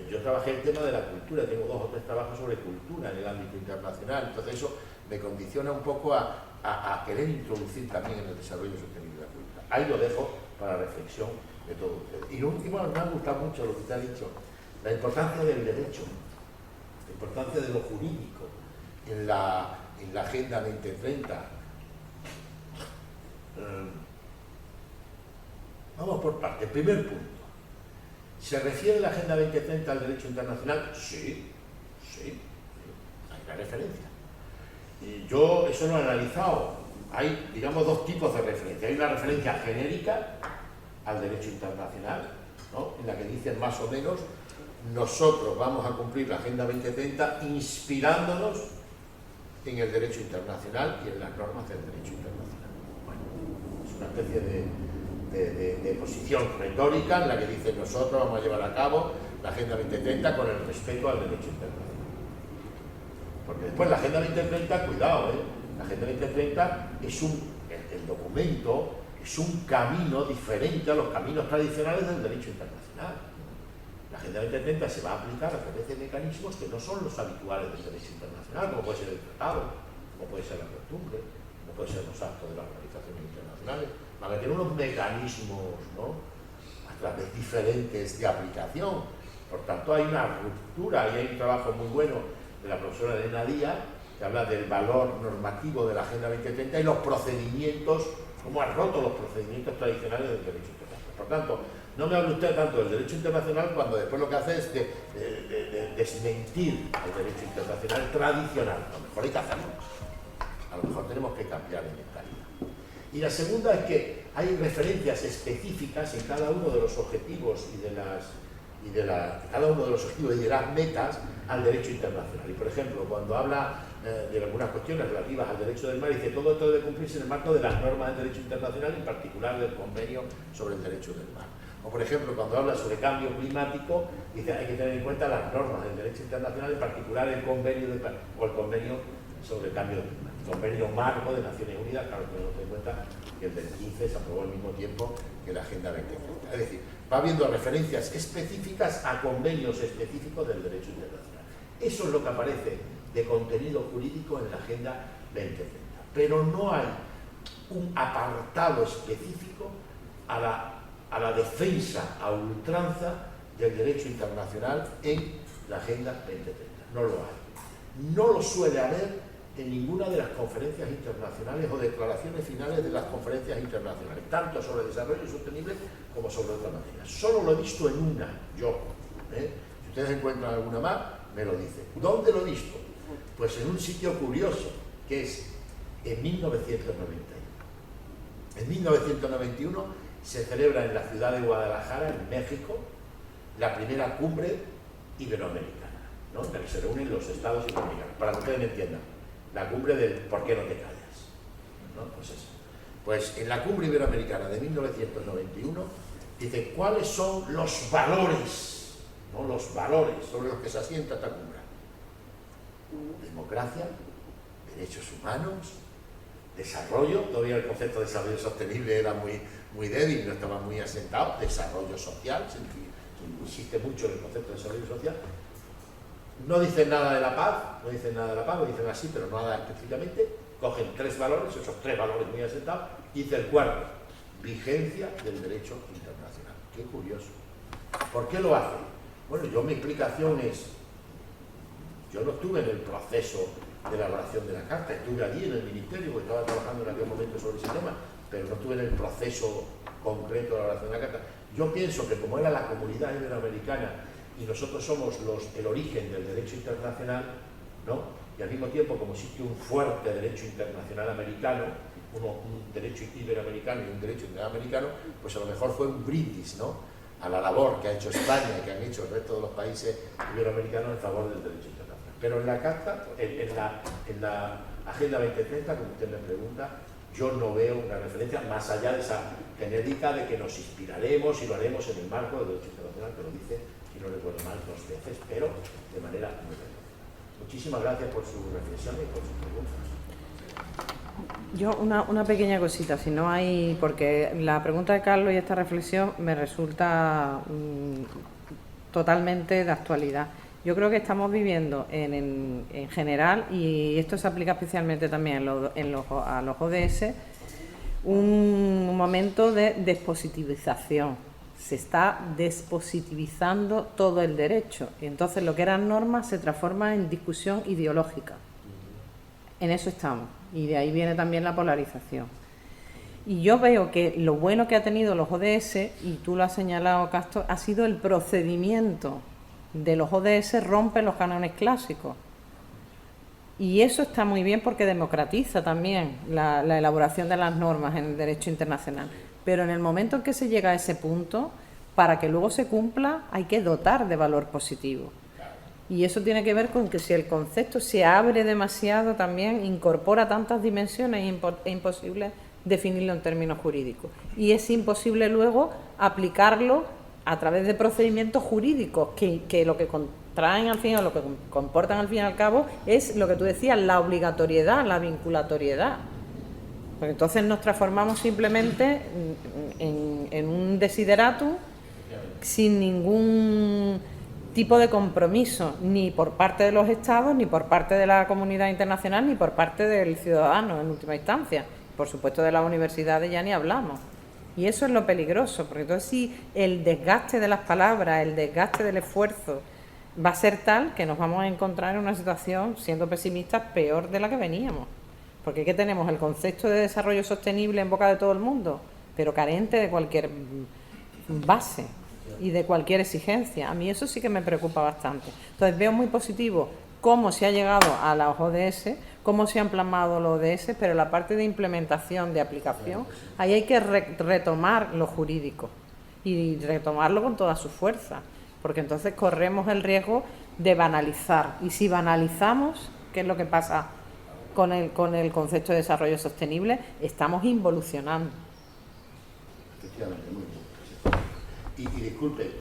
yo trabajé el tema de la cultura, tengo 2 o 3 trabajos sobre cultura en el ámbito internacional, entonces eso me condiciona un poco a querer introducir también en el desarrollo sostenible de la cultura. Ahí lo dejo para reflexión de todos ustedes. Y lo último, me ha gustado mucho lo que usted ha dicho, la importancia del derecho, la importancia de lo jurídico en la Agenda 2030. Vamos por partes. Primer punto. ¿Se refiere la Agenda 2030 al derecho internacional? Sí, hay una referencia. Y yo eso lo he analizado. Hay, digamos, 2 tipos de referencia. Hay una referencia genérica al derecho internacional, ¿no? en la que dicen más o menos nosotros vamos a cumplir la Agenda 2030 inspirándonos en el derecho internacional y en las normas del derecho internacional. Bueno, es una especie de posición retórica en la que dicen nosotros vamos a llevar a cabo la Agenda 2030 con el respeto al derecho internacional. Porque después la Agenda 2030, cuidado, la Agenda 2030 es el documento es un camino diferente a los caminos tradicionales del derecho internacional. La Agenda 2030 se va a aplicar a través de mecanismos que no son los habituales del derecho internacional, como puede ser el tratado, como puede ser la costumbre, como puede ser los actos de las organizaciones internacionales. Van a tener unos mecanismos, ¿no? a través diferentes de aplicación. Por tanto, hay una ruptura y hay un trabajo muy bueno de la profesora Elena Díaz, que habla del valor normativo de la Agenda 2030 y los procedimientos, cómo ha roto los procedimientos tradicionales del derecho internacional. Por tanto, no me hable usted tanto del derecho internacional cuando después lo que hace es desmentir el derecho internacional tradicional. A lo mejor hay que hacerlo. A lo mejor tenemos que cambiar en mentalidad. Y la segunda es que hay referencias específicas en cada uno de los objetivos cada uno de los objetivos y de las metas al derecho internacional. Y por ejemplo, cuando habla de algunas cuestiones relativas al derecho del mar, dice todo esto debe cumplirse en el marco de las normas del derecho internacional, en particular del convenio sobre el derecho del mar. O por ejemplo, cuando habla sobre cambio climático, dice hay que tener en cuenta las normas del derecho internacional, en particular el convenio sobre el cambio climático. El convenio marco de Naciones Unidas, claro, tenemos en cuenta que el del 15 se aprobó al mismo tiempo que la Agenda 2030. Es decir, va habiendo referencias específicas a convenios específicos del derecho internacional. Eso es lo que aparece de contenido jurídico en la Agenda 2030. Pero no hay un apartado específico a la defensa a ultranza del derecho internacional en la Agenda 2030. No lo hay. No lo suele haber en ninguna de las conferencias internacionales o declaraciones finales de las conferencias internacionales, tanto sobre desarrollo sostenible como sobre otras materias. Solo lo he visto en una, yo. Si ustedes encuentran alguna más, me lo dicen. ¿Dónde lo he visto? Pues en un sitio curioso, que es en 1991. En 1991 se celebra en la ciudad de Guadalajara, en México, la primera cumbre iberoamericana, ¿no? En la que se reúnen los estados iberoamericanos, para que ustedes me entiendan. la cumbre del ¿por qué no te callas? ¿No? Pues eso. Pues en la cumbre iberoamericana de 1991 dice cuáles son los valores, ¿no? Los valores sobre los que se asienta esta cumbre. Democracia, derechos humanos, desarrollo. Todavía el concepto de desarrollo sostenible era muy débil, no estaba muy asentado. Desarrollo social, se insiste mucho en el concepto de desarrollo social. No dicen nada de la paz, lo dicen así, pero nada específicamente. Cogen 3 valores, esos 3 valores muy asentados, y dice el cuarto, vigencia del derecho internacional. Qué curioso. ¿Por qué lo hacen? Bueno, mi explicación es, yo no estuve en el proceso de elaboración de la carta, estuve allí en el ministerio, porque estaba trabajando en aquel momento sobre ese tema, pero no estuve en el proceso concreto de la elaboración de la carta. Yo pienso que como era la comunidad iberoamericana y nosotros somos el origen del derecho internacional, ¿no? Y al mismo tiempo, como existe un fuerte derecho internacional americano, un derecho iberoamericano y un derecho interamericano, pues a lo mejor fue un brindis, ¿no?, a la labor que ha hecho España y que han hecho el resto de los países iberoamericanos en favor del derecho internacional. Pero en la carta, en la Agenda 2030, como usted me pregunta, yo no veo una referencia más allá de esa genérica de que nos inspiraremos y lo haremos en el marco del derecho internacional, que lo dice, si no recuerdo mal, 2 veces, pero de manera muy breve. Muchísimas gracias por su reflexión y por sus preguntas. Yo una pequeña cosita, si no hay, porque la pregunta de Carlos y esta reflexión me resulta totalmente de actualidad. Yo creo que estamos viviendo en general, y esto se aplica especialmente también a los ODS, un momento de despositivización. Se está despositivizando todo el derecho y entonces lo que eran normas se transforma en discusión ideológica. En eso estamos y de ahí viene también la polarización. Y yo veo que lo bueno que ha tenido los ODS, y tú lo has señalado, Castro, ha sido el procedimiento de los ODS, rompen los cánones clásicos. Y eso está muy bien porque democratiza también la elaboración de las normas en el derecho internacional. Pero en el momento en que se llega a ese punto, para que luego se cumpla, hay que dotar de valor positivo. Y eso tiene que ver con que si el concepto se abre demasiado también, incorpora tantas dimensiones, es imposible definirlo en términos jurídicos. Y es imposible luego aplicarlo a través de procedimientos jurídicos que lo que contraen al fin, o lo que comportan al fin y al cabo, es lo que tú decías, la obligatoriedad, la vinculatoriedad. Porque entonces nos transformamos simplemente en un desideratum sin ningún tipo de compromiso, ni por parte de los Estados, ni por parte de la comunidad internacional, ni por parte del ciudadano en última instancia. Por supuesto, de las universidades ya ni hablamos. Y eso es lo peligroso, porque entonces sí, el desgaste de las palabras, el desgaste del esfuerzo va a ser tal que nos vamos a encontrar en una situación, siendo pesimistas, peor de la que veníamos. Porque ¿qué tenemos? El concepto de desarrollo sostenible en boca de todo el mundo, pero carente de cualquier base y de cualquier exigencia. A mí eso sí que me preocupa bastante. Entonces veo muy positivo cómo se ha llegado a las ODS, cómo se han plasmado los ODS, pero la parte de implementación, de aplicación, ahí hay que retomar lo jurídico y retomarlo con toda su fuerza, porque entonces corremos el riesgo de banalizar. Y si banalizamos, ¿qué es lo que pasa con el concepto de desarrollo sostenible? Estamos involucionando. Efectivamente, muy bien. Y disculpe,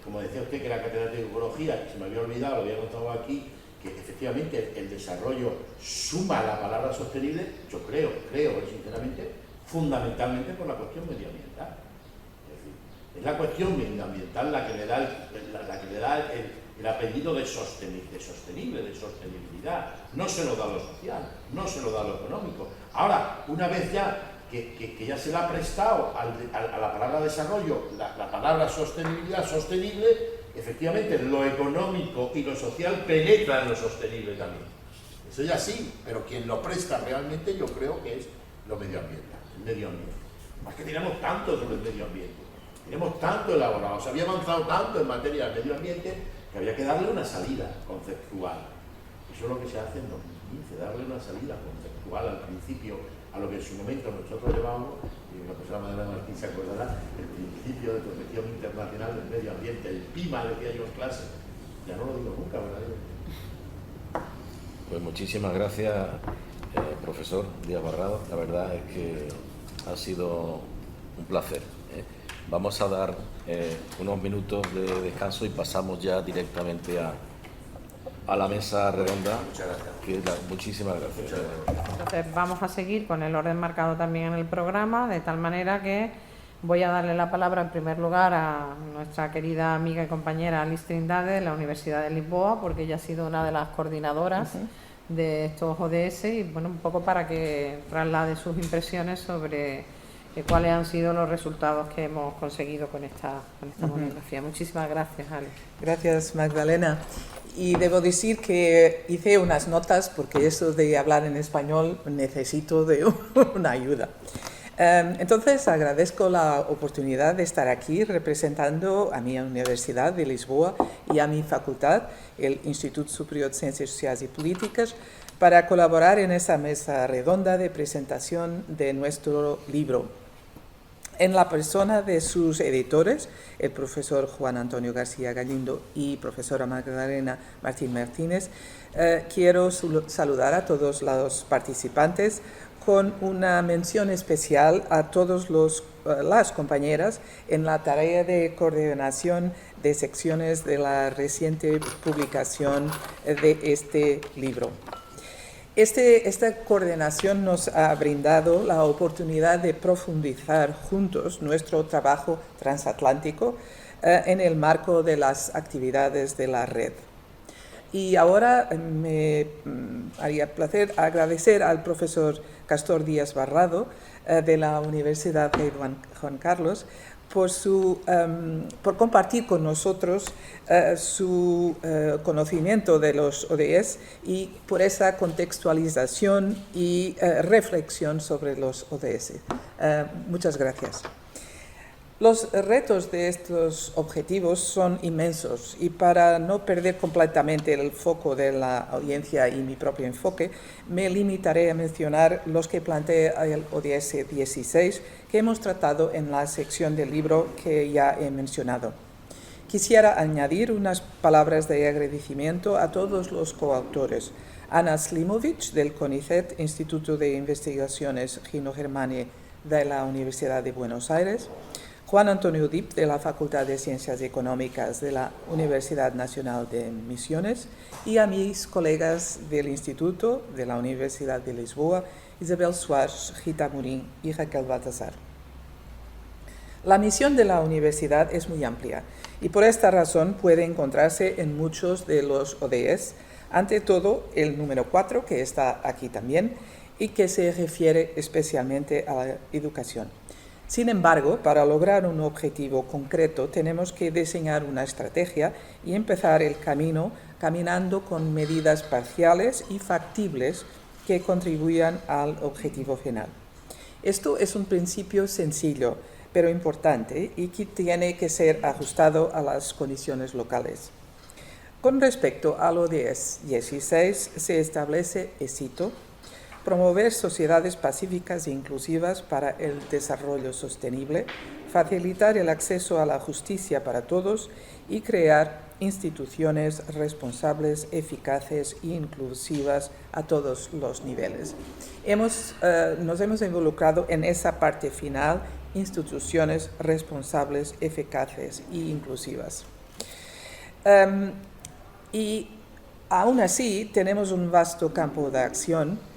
como decía usted que era catedrático de ecología, que se me había olvidado, lo había notado aquí, que efectivamente el desarrollo suma la palabra sostenible, yo creo sinceramente, fundamentalmente por la cuestión medioambiental. Es decir, es la cuestión medioambiental la que le da el apellido de sostenible, de sostenibilidad. No se lo da lo social, no se lo da lo económico. Ahora, una vez ya que ya se le ha prestado a la palabra desarrollo, la palabra sostenibilidad, sostenible, efectivamente lo económico y lo social penetran en lo sostenible también. Eso ya sí, pero quien lo presta realmente yo creo que es lo medioambiental, el medio ambiente. Más que tenemos tanto sobre el medio ambiente, tenemos tanto elaborado, se había avanzado tanto en materia del medio ambiente que había que darle una salida conceptual. Eso es lo que se hace en 2015, darle una salida conceptual al principio, a lo que en su momento nosotros llevábamos, y la profesora Madalena Martín se acordará, el principio de protección internacional del medio ambiente, el PIMA, decía yo en clase. Ya no lo digo nunca, ¿verdad? Pues muchísimas gracias, profesor Díaz Barrado. La verdad es que ha sido un placer. Vamos a dar unos minutos de descanso y pasamos ya directamente a la mesa redonda. Muchas gracias. Muchísimas gracias. Muchas gracias. Entonces vamos a seguir con el orden marcado también en el programa, de tal manera que voy a darle la palabra en primer lugar a nuestra querida amiga y compañera Alice Trindade de la Universidad de Lisboa, porque ella ha sido una de las coordinadoras de estos ODS y bueno, un poco para que traslade sus impresiones sobre cuáles han sido los resultados que hemos conseguido con esta monografía. Muchísimas gracias, Alice. Gracias, Magdalena. Y debo decir que hice unas notas porque eso de hablar en español necesito de una ayuda. Entonces agradezco la oportunidad de estar aquí representando a mi Universidad de Lisboa y a mi facultad, el Instituto Superior de Ciencias Sociales y Políticas, para colaborar en esa mesa redonda de presentación de nuestro libro. En la persona de sus editores, el profesor Juan Antonio García Galindo y profesora Magdalena Martín Martínez, quiero saludar a todos los participantes con una mención especial a todas las compañeras en la tarea de coordinación de secciones de la reciente publicación de este libro. Esta coordinación nos ha brindado la oportunidad de profundizar juntos nuestro trabajo transatlántico en el marco de las actividades de la red. Y ahora me haría placer agradecer al profesor Castor Díaz Barrado de la Universidad de Juan Carlos por compartir con nosotros su conocimiento de los ODS y por esa contextualización y reflexión sobre los ODS. Muchas gracias. Los retos de estos objetivos son inmensos y para no perder completamente el foco de la audiencia y mi propio enfoque, me limitaré a mencionar los que plantea el ODS 16 que hemos tratado en la sección del libro que ya he mencionado. Quisiera añadir unas palabras de agradecimiento a todos los coautores. Ana Slimovic del CONICET, Instituto de Investigaciones Gino Germani de la Universidad de Buenos Aires, Juan Antonio Dip de la Facultad de Ciencias Económicas de la Universidad Nacional de Misiones y a mis colegas del Instituto de la Universidad de Lisboa, Isabel Soares, Rita Murín y Raquel Baltazar. La misión de la universidad es muy amplia y por esta razón puede encontrarse en muchos de los ODS, ante todo el número 4, que está aquí también, y que se refiere especialmente a la educación. Sin embargo, para lograr un objetivo concreto tenemos que diseñar una estrategia y empezar el camino caminando con medidas parciales y factibles que contribuyan al objetivo final. Esto es un principio sencillo, pero importante y que tiene que ser ajustado a las condiciones locales. Con respecto al ODS 16 se establece, y cito, promover sociedades pacíficas e inclusivas para el desarrollo sostenible, facilitar el acceso a la justicia para todos y crear instituciones responsables, eficaces e inclusivas a todos los niveles. Nos hemos involucrado en esa parte final, instituciones responsables, eficaces e inclusivas. Y aún así tenemos un vasto campo de acción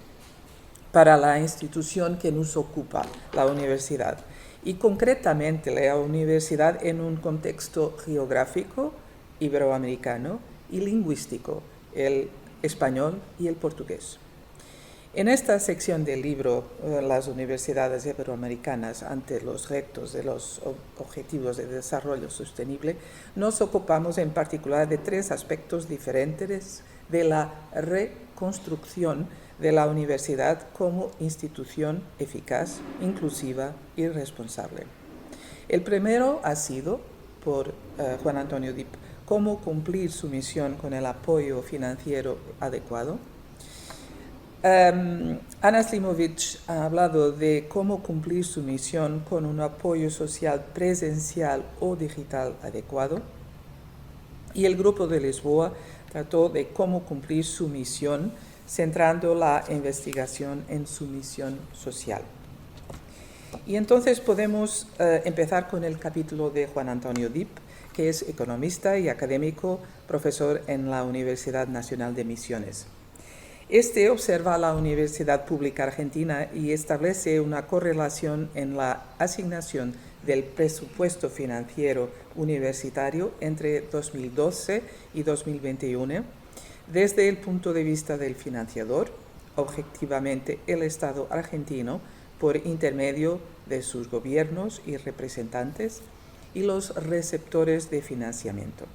para la institución que nos ocupa, la universidad, y concretamente la universidad en un contexto geográfico, iberoamericano y lingüístico, el español y el portugués. En esta sección del libro, las universidades iberoamericanas ante los retos de los Objetivos de Desarrollo Sostenible, nos ocupamos en particular de 3 aspectos diferentes de la reconstrucción de la universidad como institución eficaz, inclusiva y responsable. El primero ha sido, por Juan Antonio Dip, cómo cumplir su misión con el apoyo financiero adecuado. Ana Slimovic ha hablado de cómo cumplir su misión con un apoyo social presencial o digital adecuado. Y el Grupo de Lisboa trató de cómo cumplir su misión centrando la investigación en su misión social. Y entonces podemos empezar con el capítulo de Juan Antonio Dip, que es economista y académico, profesor en la Universidad Nacional de Misiones. Este observa a la Universidad Pública Argentina y establece una correlación en la asignación del presupuesto financiero universitario entre 2012 y 2021, desde el punto de vista del financiador, objetivamente el Estado argentino, por intermedio de sus gobiernos y representantes, y los receptores de financiamiento.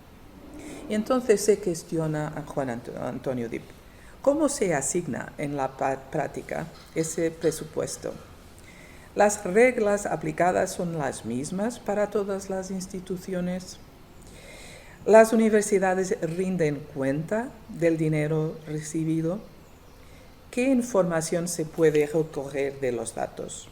Y entonces se cuestiona a Juan Antonio Dip: ¿cómo se asigna en la práctica ese presupuesto? ¿Las reglas aplicadas son las mismas para todas las instituciones? ¿Las universidades rinden cuenta del dinero recibido? ¿Qué información se puede recoger de los datos?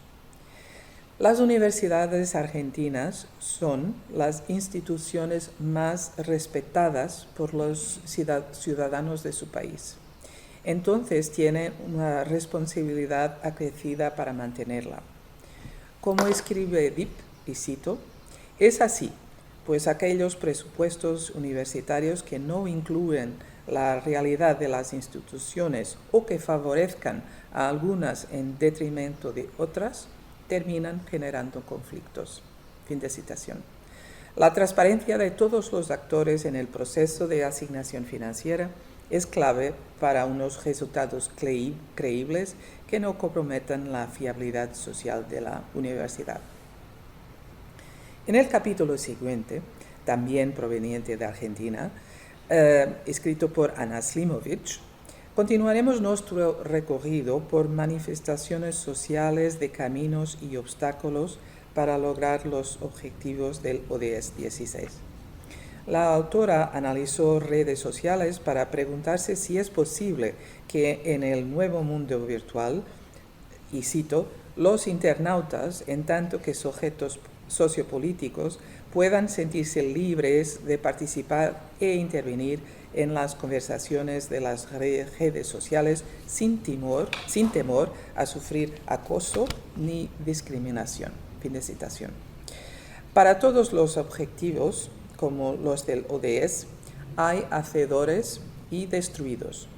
Las universidades argentinas son las instituciones más respetadas por los ciudadanos de su país. Entonces tienen una responsabilidad acrecida para mantenerla. Como escribe Dip, y cito, es así, pues aquellos presupuestos universitarios que no incluyen la realidad de las instituciones o que favorezcan a algunas en detrimento de otras, terminan generando conflictos. Fin de citación. La transparencia de todos los actores en el proceso de asignación financiera es clave para unos resultados creíbles que no comprometan la fiabilidad social de la universidad. En el capítulo siguiente, también proveniente de Argentina, escrito por Ana Slimovic, continuaremos nuestro recorrido por manifestaciones sociales de caminos y obstáculos para lograr los objetivos del ODS 16. La autora analizó redes sociales para preguntarse si es posible que en el nuevo mundo virtual, y cito, los internautas, en tanto que sujetos sociopolíticos, puedan sentirse libres de participar e intervenir en las conversaciones de las redes sociales sin temor a sufrir acoso ni discriminación. Fin de citación. Para todos los objetivos, como los del ODS, hay hacedores y destruidos.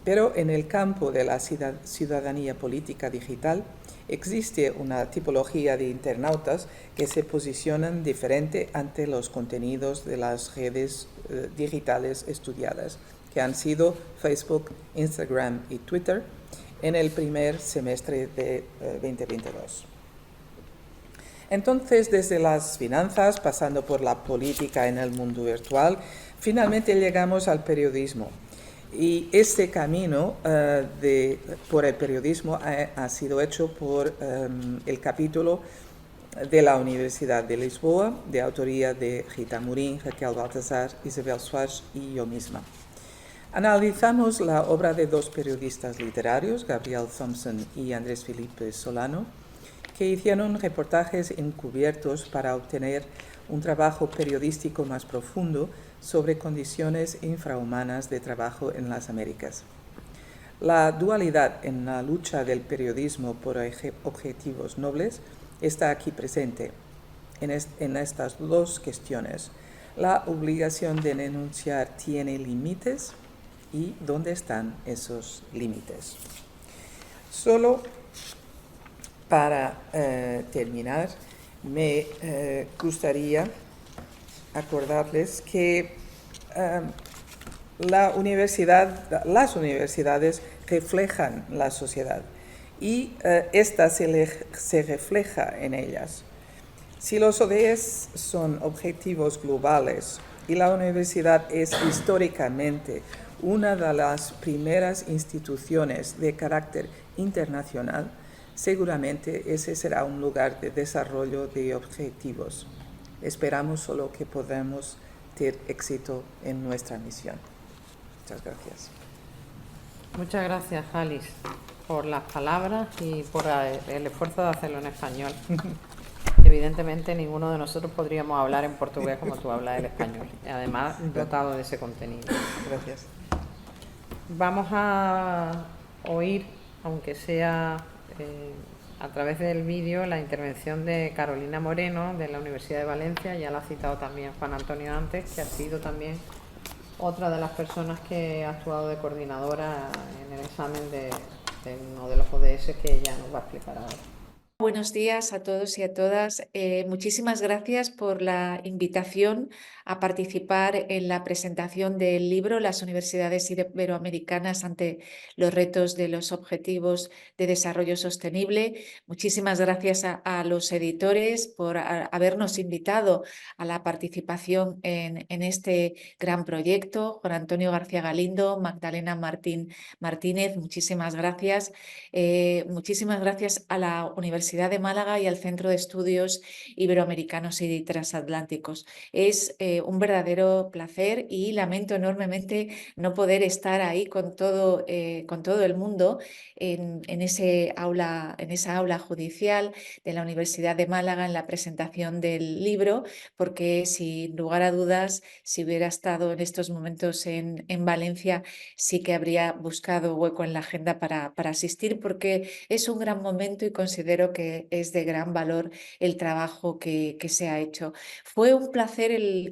Pero en el campo de la ciudadanía política digital existe una tipología de internautas que se posicionan diferente ante los contenidos de las redes digitales estudiadas, que han sido Facebook, Instagram y Twitter en el primer semestre de 2022. Entonces, desde las finanzas, pasando por la política en el mundo virtual, finalmente llegamos al periodismo. Y este camino por el periodismo ha sido hecho por el capítulo de la Universidad de Lisboa, de autoría de Rita Murín, Raquel Baltazar, Isabel Soares y yo misma. Analizamos la obra de dos periodistas literarios, Gabriel Thompson y Andrés Felipe Solano, que hicieron reportajes encubiertos para obtener un trabajo periodístico más profundo sobre condiciones infrahumanas de trabajo en las Américas. La dualidad en la lucha del periodismo por objetivos nobles está aquí presente en estas dos cuestiones. La obligación de denunciar tiene límites y dónde están esos límites. Solo para terminar, me gustaría acordarles que las universidades reflejan la sociedad y esta se refleja en ellas. Si los ODS son objetivos globales y la universidad es históricamente una de las primeras instituciones de carácter internacional, seguramente ese será un lugar de desarrollo de objetivos. Esperamos solo que podamos tener éxito en nuestra misión. Muchas gracias. Muchas gracias, Alice, por las palabras y por el esfuerzo de hacerlo en español. Evidentemente, ninguno de nosotros podríamos hablar en portugués como tú hablas el español, además dotado de ese contenido. Gracias. Vamos a oír, aunque sea a través del vídeo, la intervención de Carolina Moreno, de la Universidad de Valencia. Ya la ha citado también Juan Antonio antes, que ha sido también otra de las personas que ha actuado de coordinadora en el examen de uno de los ODS, que ella nos va a explicar ahora. Buenos días a todos y a todas. Muchísimas gracias por la invitación a participar en la presentación del libro Las universidades iberoamericanas ante los retos de los objetivos de desarrollo sostenible. Muchísimas gracias a los editores por habernos invitado a la participación en este gran proyecto. Juan Antonio García Galindo, Magdalena Martínez, muchísimas gracias. Muchísimas gracias a la Universidad de Málaga y al Centro de Estudios Iberoamericanos y Transatlánticos. Es un verdadero placer y lamento enormemente no poder estar ahí con todo el mundo en esa aula judicial de la Universidad de Málaga en la presentación del libro, porque sin lugar a dudas, si hubiera estado en estos momentos en Valencia, sí que habría buscado hueco en la agenda para asistir, porque es un gran momento y considero que es de gran valor el trabajo que se ha hecho. Fue un placer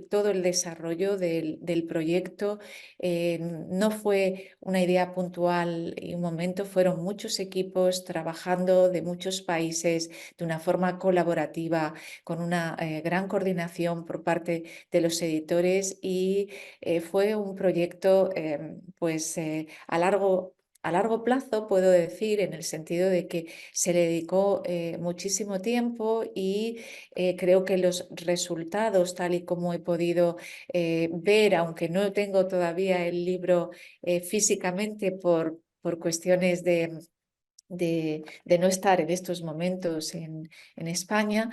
todo el desarrollo del proyecto. No fue una idea puntual y un momento, fueron muchos equipos trabajando de muchos países de una forma colaborativa, con una gran coordinación por parte de los editores, y fue un proyecto a largo plazo, puedo decir, en el sentido de que se le dedicó muchísimo tiempo, y creo que los resultados, tal y como he podido ver, aunque no tengo todavía el libro físicamente por cuestiones de no estar en estos momentos en España,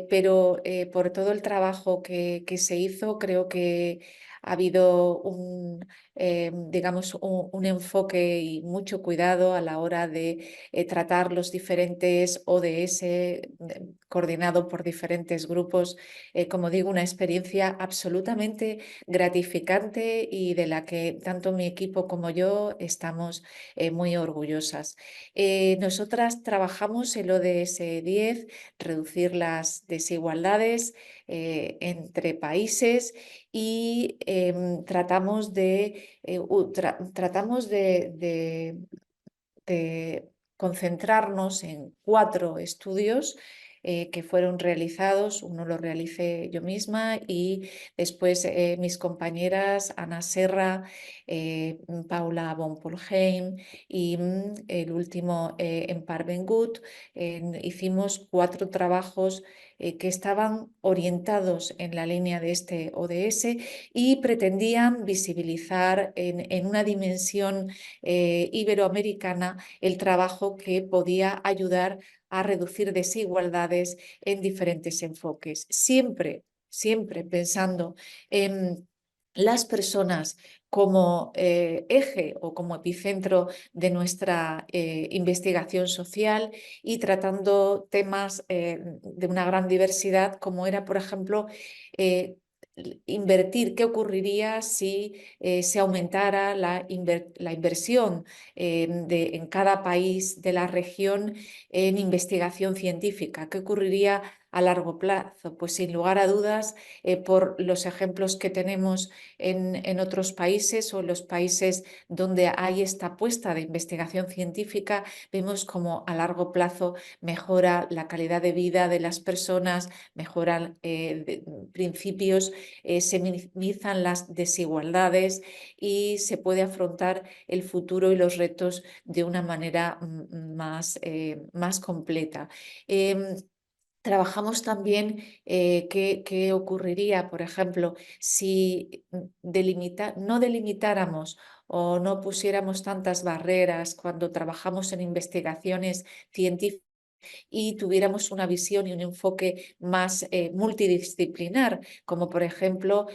pero por todo el trabajo que se hizo, creo que ha habido digamos, un enfoque y mucho cuidado a la hora de tratar los diferentes ODS, coordinado por diferentes grupos. Como digo, una experiencia absolutamente gratificante y de la que tanto mi equipo como yo estamos muy orgullosas. Nosotras trabajamos el ODS 10, reducir las desigualdades entre países, y tratamos de concentrarnos en 4 estudios que fueron realizados. Uno lo realicé yo misma y después mis compañeras Ana Serra, Paula von Polheim y el último en Parvengut. Hicimos 4 trabajos que estaban orientados en la línea de este ODS y pretendían visibilizar en una dimensión iberoamericana el trabajo que podía ayudar a reducir desigualdades en diferentes enfoques, siempre pensando en las personas como eje o como epicentro de nuestra investigación social, y tratando temas de una gran diversidad, como era, por ejemplo, invertir. ¿Qué ocurriría si se aumentara la inversión en cada país de la región en investigación científica? ¿Qué ocurriría a largo plazo? Pues sin lugar a dudas, por los ejemplos que tenemos en otros países o en los países donde hay esta apuesta de investigación científica, vemos como a largo plazo mejora la calidad de vida de las personas, mejoran principios, se minimizan las desigualdades y se puede afrontar el futuro y los retos de una manera más completa. Trabajamos también qué ocurriría, por ejemplo, si no delimitáramos o no pusiéramos tantas barreras cuando trabajamos en investigaciones científicas y tuviéramos una visión y un enfoque más multidisciplinar, como por ejemplo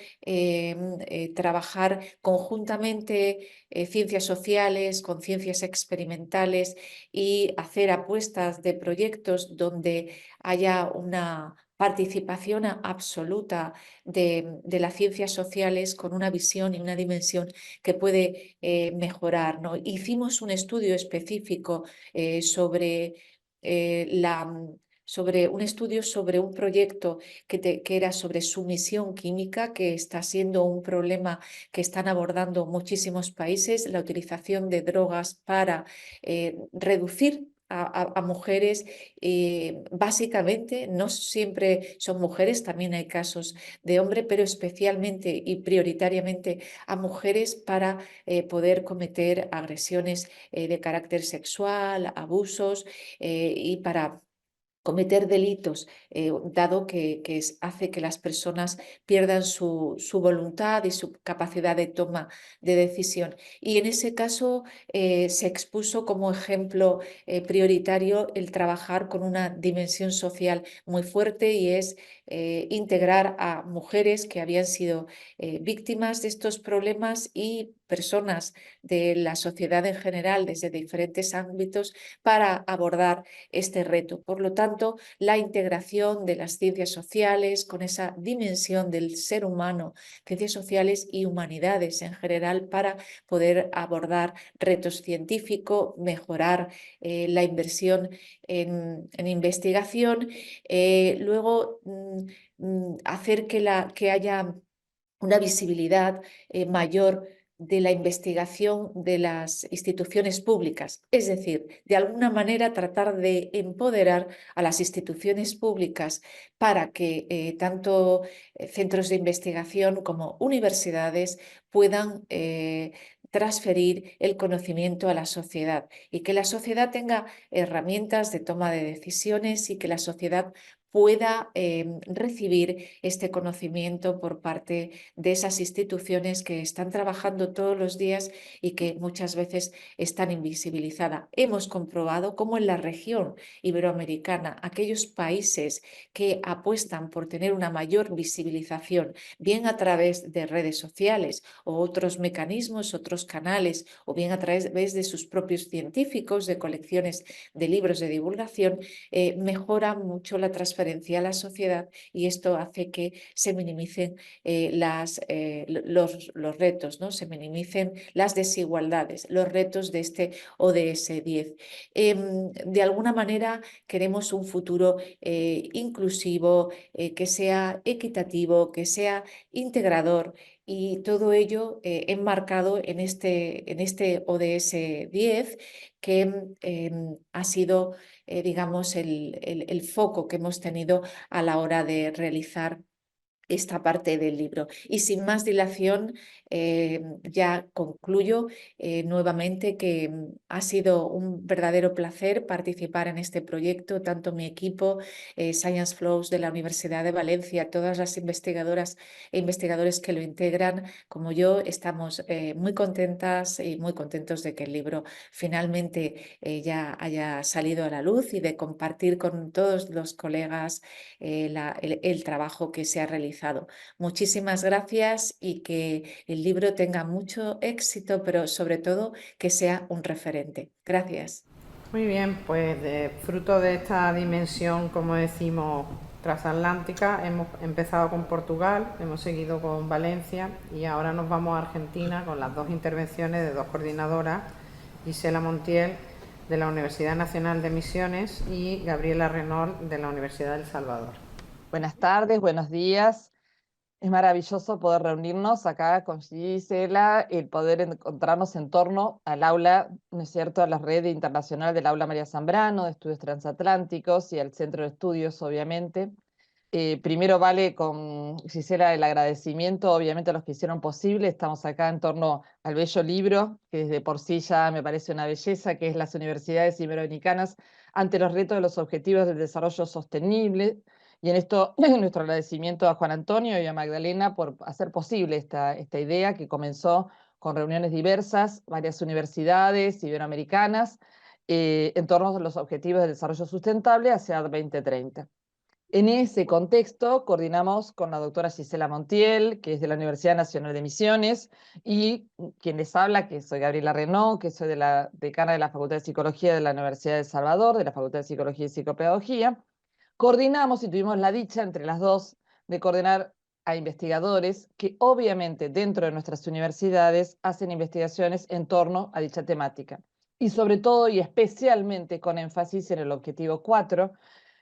trabajar conjuntamente ciencias sociales con ciencias experimentales y hacer apuestas de proyectos donde haya una participación absoluta de las ciencias sociales con una visión y una dimensión que puede mejorar, ¿no? Hicimos un estudio específico sobre sobre un proyecto que era sobre sumisión química, que está siendo un problema que están abordando muchísimos países, la utilización de drogas para reducir a mujeres, básicamente, no siempre son mujeres, también hay casos de hombre, pero especialmente y prioritariamente a mujeres para poder cometer agresiones de carácter sexual, abusos y para cometer delitos, dado que hace que las personas pierdan su voluntad y su capacidad de toma de decisión. Y en ese caso se expuso como ejemplo prioritario el trabajar con una dimensión social muy fuerte, y es integrar a mujeres que habían sido víctimas de estos problemas y personas de la sociedad en general desde diferentes ámbitos para abordar este reto. Por lo tanto, la integración de las ciencias sociales con esa dimensión del ser humano, ciencias sociales y humanidades en general, para poder abordar retos científicos, mejorar la inversión en investigación, luego hacer que haya una visibilidad mayor de la investigación de las instituciones públicas. Es decir, de alguna manera tratar de empoderar a las instituciones públicas para que tanto centros de investigación como universidades puedan transferir el conocimiento a la sociedad, y que la sociedad tenga herramientas de toma de decisiones, y que la sociedad pueda recibir este conocimiento por parte de esas instituciones que están trabajando todos los días y que muchas veces están invisibilizadas. Hemos comprobado cómo en la región iberoamericana, aquellos países que apuestan por tener una mayor visibilización, bien a través de redes sociales o otros mecanismos, otros canales, o bien a través de sus propios científicos, de colecciones de libros de divulgación, mejora mucho la transferencia a la sociedad, y esto hace que se minimicen los retos, ¿no? Se minimicen las desigualdades, los retos de este ODS 10. De alguna manera queremos un futuro inclusivo, que sea equitativo, que sea integrador, y todo ello enmarcado en este ODS 10, que ha sido digamos, el foco que hemos tenido a la hora de realizar esta parte del libro. Y sin más dilación, ya concluyo nuevamente que ha sido un verdadero placer participar en este proyecto, tanto mi equipo, Science Flows de la Universidad de Valencia, todas las investigadoras e investigadores que lo integran, como yo, estamos muy contentas y muy contentos de que el libro finalmente ya haya salido a la luz, y de compartir con todos los colegas el trabajo que se ha realizado. Muchísimas gracias, y que el libro tenga mucho éxito, pero sobre todo que sea un referente. Gracias. Muy bien, pues fruto de esta dimensión, como decimos, transatlántica, hemos empezado con Portugal, hemos seguido con Valencia, y ahora nos vamos a Argentina con las dos intervenciones de dos coordinadoras, Gisela Montiel de la Universidad Nacional de Misiones y Gabriela Renault de la Universidad del Salvador. Buenas tardes, buenos días. Es maravilloso poder reunirnos acá con Gisela, el poder encontrarnos en torno al aula, ¿no es cierto?, a la red internacional del Aula María Zambrano de Estudios Transatlánticos, y al Centro de Estudios, obviamente. Primero vale con Gisela el agradecimiento, obviamente, a los que hicieron posible. Estamos acá en torno al bello libro, que desde por sí ya me parece una belleza, que es Las Universidades Iberoamericanas ante los retos de los Objetivos del Desarrollo Sostenible. Y en esto nuestro agradecimiento a Juan Antonio y a Magdalena por hacer posible esta idea, que comenzó con reuniones diversas, varias universidades iberoamericanas, en torno a los Objetivos de Desarrollo Sustentable hacia el 2030. En ese contexto coordinamos con la doctora Gisela Montiel, que es de la Universidad Nacional de Misiones, y quien les habla, que soy Gabriela Renault, que soy de la decana de la Facultad de Psicología de la Universidad de El Salvador, de la Facultad de Psicología y Psicopedagogía, Coordinamos y tuvimos la dicha entre las dos de coordinar a investigadores que obviamente dentro de nuestras universidades hacen investigaciones en torno a dicha temática. Y sobre todo y especialmente con énfasis en el objetivo 4,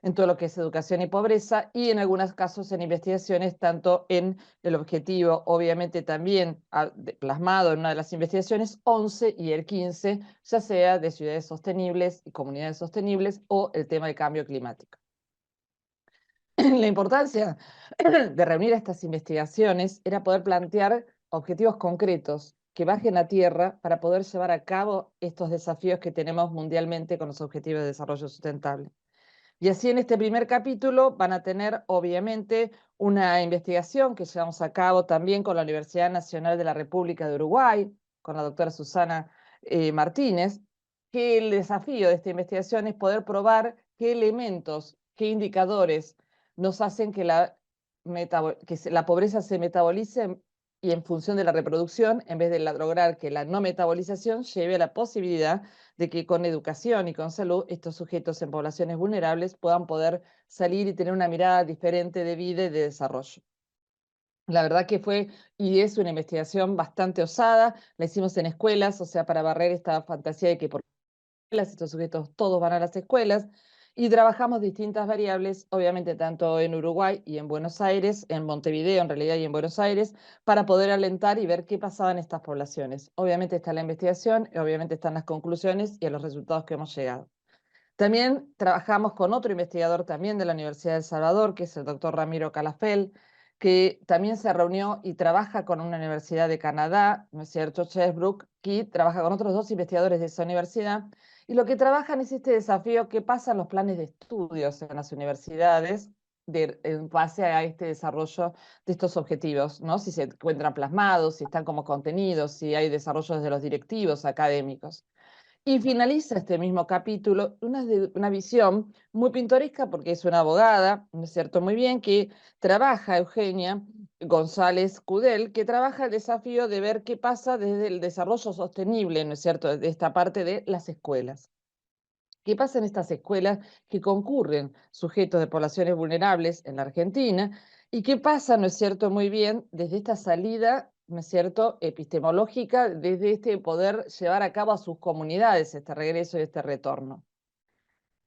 en todo lo que es educación y pobreza, y en algunos casos en investigaciones tanto en el objetivo, obviamente también plasmado en una de las investigaciones 11 y el 15, ya sea de ciudades sostenibles y comunidades sostenibles o el tema del cambio climático. La importancia de reunir estas investigaciones era poder plantear objetivos concretos que bajen a tierra para poder llevar a cabo estos desafíos que tenemos mundialmente con los objetivos de desarrollo sustentable. Y así en este primer capítulo van a tener obviamente una investigación que llevamos a cabo también con la Universidad Nacional de la República de Uruguay, con la doctora Susana Martínez, que el desafío de esta investigación es poder probar qué elementos, qué indicadores nos hacen que la pobreza se metabolice y en función de la reproducción, en vez de lograr que la no metabolización lleve a la posibilidad de que con educación y con salud estos sujetos en poblaciones vulnerables puedan poder salir y tener una mirada diferente de vida y de desarrollo. La verdad que fue y es una investigación bastante osada, la hicimos en escuelas, o sea, para barrer esta fantasía de que por estos sujetos todos van a las escuelas, y trabajamos distintas variables, obviamente tanto en Uruguay y en Buenos Aires, en Montevideo en realidad y en Buenos Aires, para poder alentar y ver qué pasaba en estas poblaciones. Obviamente está la investigación, y obviamente están las conclusiones y los resultados que hemos llegado. También trabajamos con otro investigador también de la Universidad de El Salvador, que es el doctor Ramiro Calafell, que también se reunió y trabaja con una universidad de Canadá, ¿no es cierto?, Chesbrook, que trabaja con otros 2 investigadores de esa universidad, y lo que trabajan es este desafío que pasa en los planes de estudios en las universidades en base a este desarrollo de estos objetivos, ¿no? Si se encuentran plasmados, si están como contenidos, si hay desarrollo desde los directivos académicos. Y finaliza este mismo capítulo una visión muy pintoresca porque es una abogada, ¿no es cierto? Muy bien, que trabaja Eugenia González Cudel, que trabaja el desafío de ver qué pasa desde el desarrollo sostenible, ¿no es cierto?, de esta parte de las escuelas. ¿Qué pasa en estas escuelas que concurren sujetos de poblaciones vulnerables en la Argentina? ¿Y qué pasa, no es cierto, muy bien, desde esta salida, no es cierto, epistemológica, desde este poder llevar a cabo a sus comunidades este regreso y este retorno?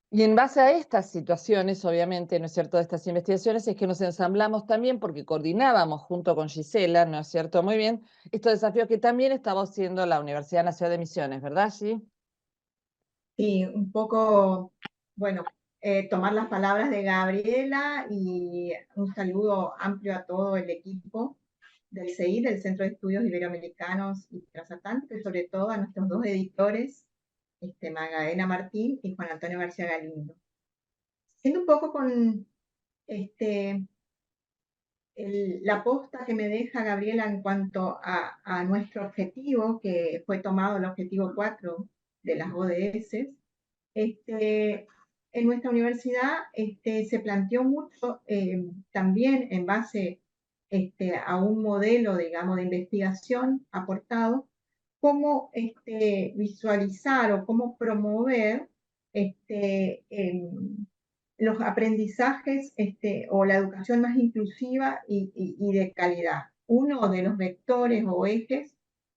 Y en base a estas situaciones, obviamente, ¿no es cierto?, de estas investigaciones, es que nos ensamblamos también porque coordinábamos junto con Gisela, ¿no es cierto?, muy bien, estos desafíos que también estaba haciendo la Universidad Nacional de Misiones, ¿verdad, Gi? Sí, un poco, bueno, tomar las palabras de Gabriela y un saludo amplio a todo el equipo del CEI, del Centro de Estudios Iberoamericanos y Transatlánticos, y sobre todo a nuestros 2 editores, Magdalena Martín y Juan Antonio García Galindo. Siendo un poco con la posta que me deja Gabriela en cuanto a nuestro objetivo, que fue tomado el objetivo 4 de las ODS, en nuestra universidad se planteó mucho también en base a un modelo, digamos, de investigación aportado, cómo visualizar o cómo promover los aprendizajes o la educación más inclusiva y de calidad. Uno de los vectores o ejes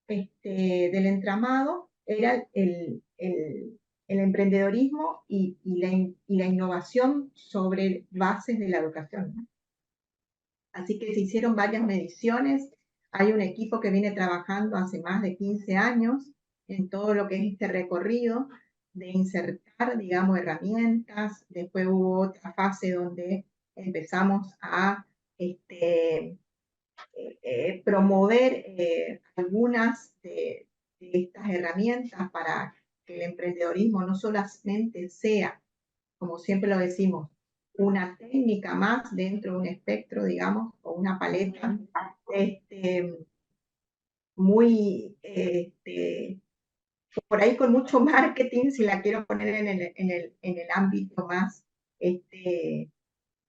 del entramado era el emprendedorismo y la innovación sobre bases de la educación, ¿no? Así que se hicieron varias mediciones. Hay un equipo que viene trabajando hace más de 15 años en todo lo que es este recorrido de insertar, digamos, herramientas. Después hubo otra fase donde empezamos a promover algunas de estas herramientas para que el emprendedorismo no solamente sea, como siempre lo decimos, una técnica más dentro de un espectro, digamos, o una paleta muy, por ahí con mucho marketing, si la quiero poner en el ámbito más,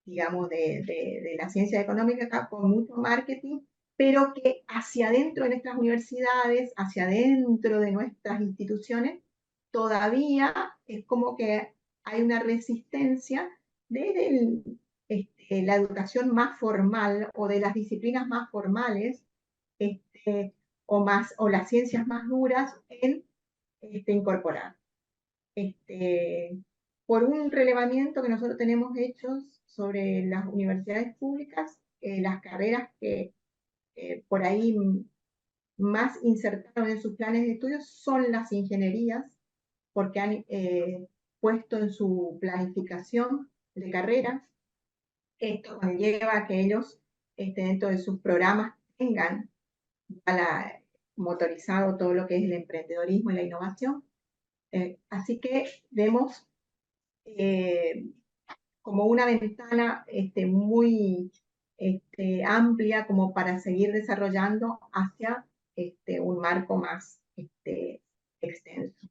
digamos, de la ciencia económica, acá, con mucho marketing, pero que hacia adentro de nuestras universidades, hacia adentro de nuestras instituciones, todavía es como que hay una resistencia desde la educación más formal o de las disciplinas más formales o las ciencias más duras en incorporar. Por un relevamiento que nosotros tenemos hechos sobre las universidades públicas, las carreras que por ahí más insertaron en sus planes de estudios son las ingenierías, porque han puesto en su planificación de carreras. Esto conlleva a que ellos dentro de sus programas tengan motorizado todo lo que es el emprendedorismo y la innovación. Así que vemos como una ventana muy amplia como para seguir desarrollando hacia un marco más extenso.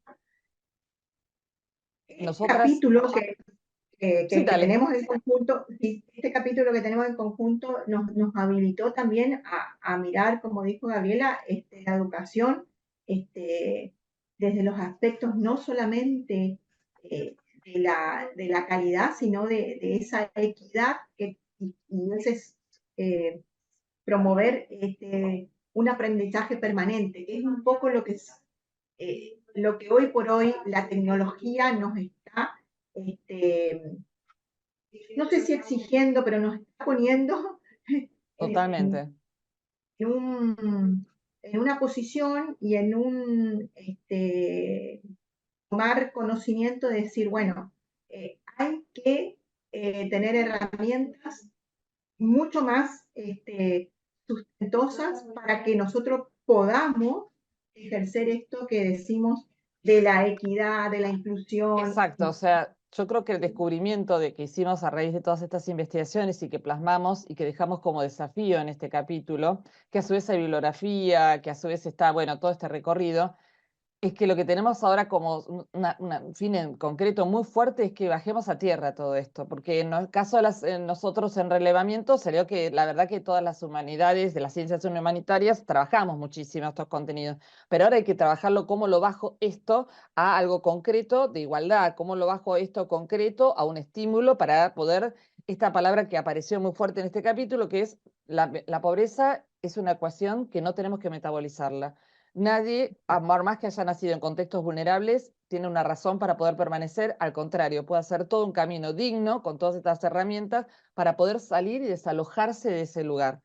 Capítulo que tenemos en conjunto, este capítulo que tenemos en conjunto nos habilitó también a mirar, como dijo Gabriela, la educación desde los aspectos no solamente de la calidad, sino de esa equidad y ese promover un aprendizaje permanente, que es un poco lo que hoy por hoy la tecnología nos está, no sé si exigiendo, pero nos está poniendo Totalmente. en una posición y en un tomar conocimiento de decir, bueno, hay que tener herramientas mucho más sustentosas para que nosotros podamos ejercer esto que decimos de la equidad, de la inclusión. Exacto, o sea, yo creo que el descubrimiento que hicimos a raíz de todas estas investigaciones y que plasmamos y que dejamos como desafío en este capítulo, que a su vez hay bibliografía, que a su vez está, bueno, todo este recorrido, es que lo que tenemos ahora como un fin en concreto muy fuerte es que bajemos a tierra todo esto, porque en el caso de nosotros en relevamiento salió que la verdad que todas las humanidades, de las ciencias humanitarias, trabajamos muchísimo estos contenidos, pero ahora hay que trabajarlo, cómo lo bajo esto a algo concreto de igualdad, cómo lo bajo esto concreto a un estímulo para poder, esta palabra que apareció muy fuerte en este capítulo, que es la pobreza es una ecuación que no tenemos que metabolizarla. Nadie, por más que haya nacido en contextos vulnerables, tiene una razón para poder permanecer. Al contrario, puede hacer todo un camino digno con todas estas herramientas para poder salir y desalojarse de ese lugar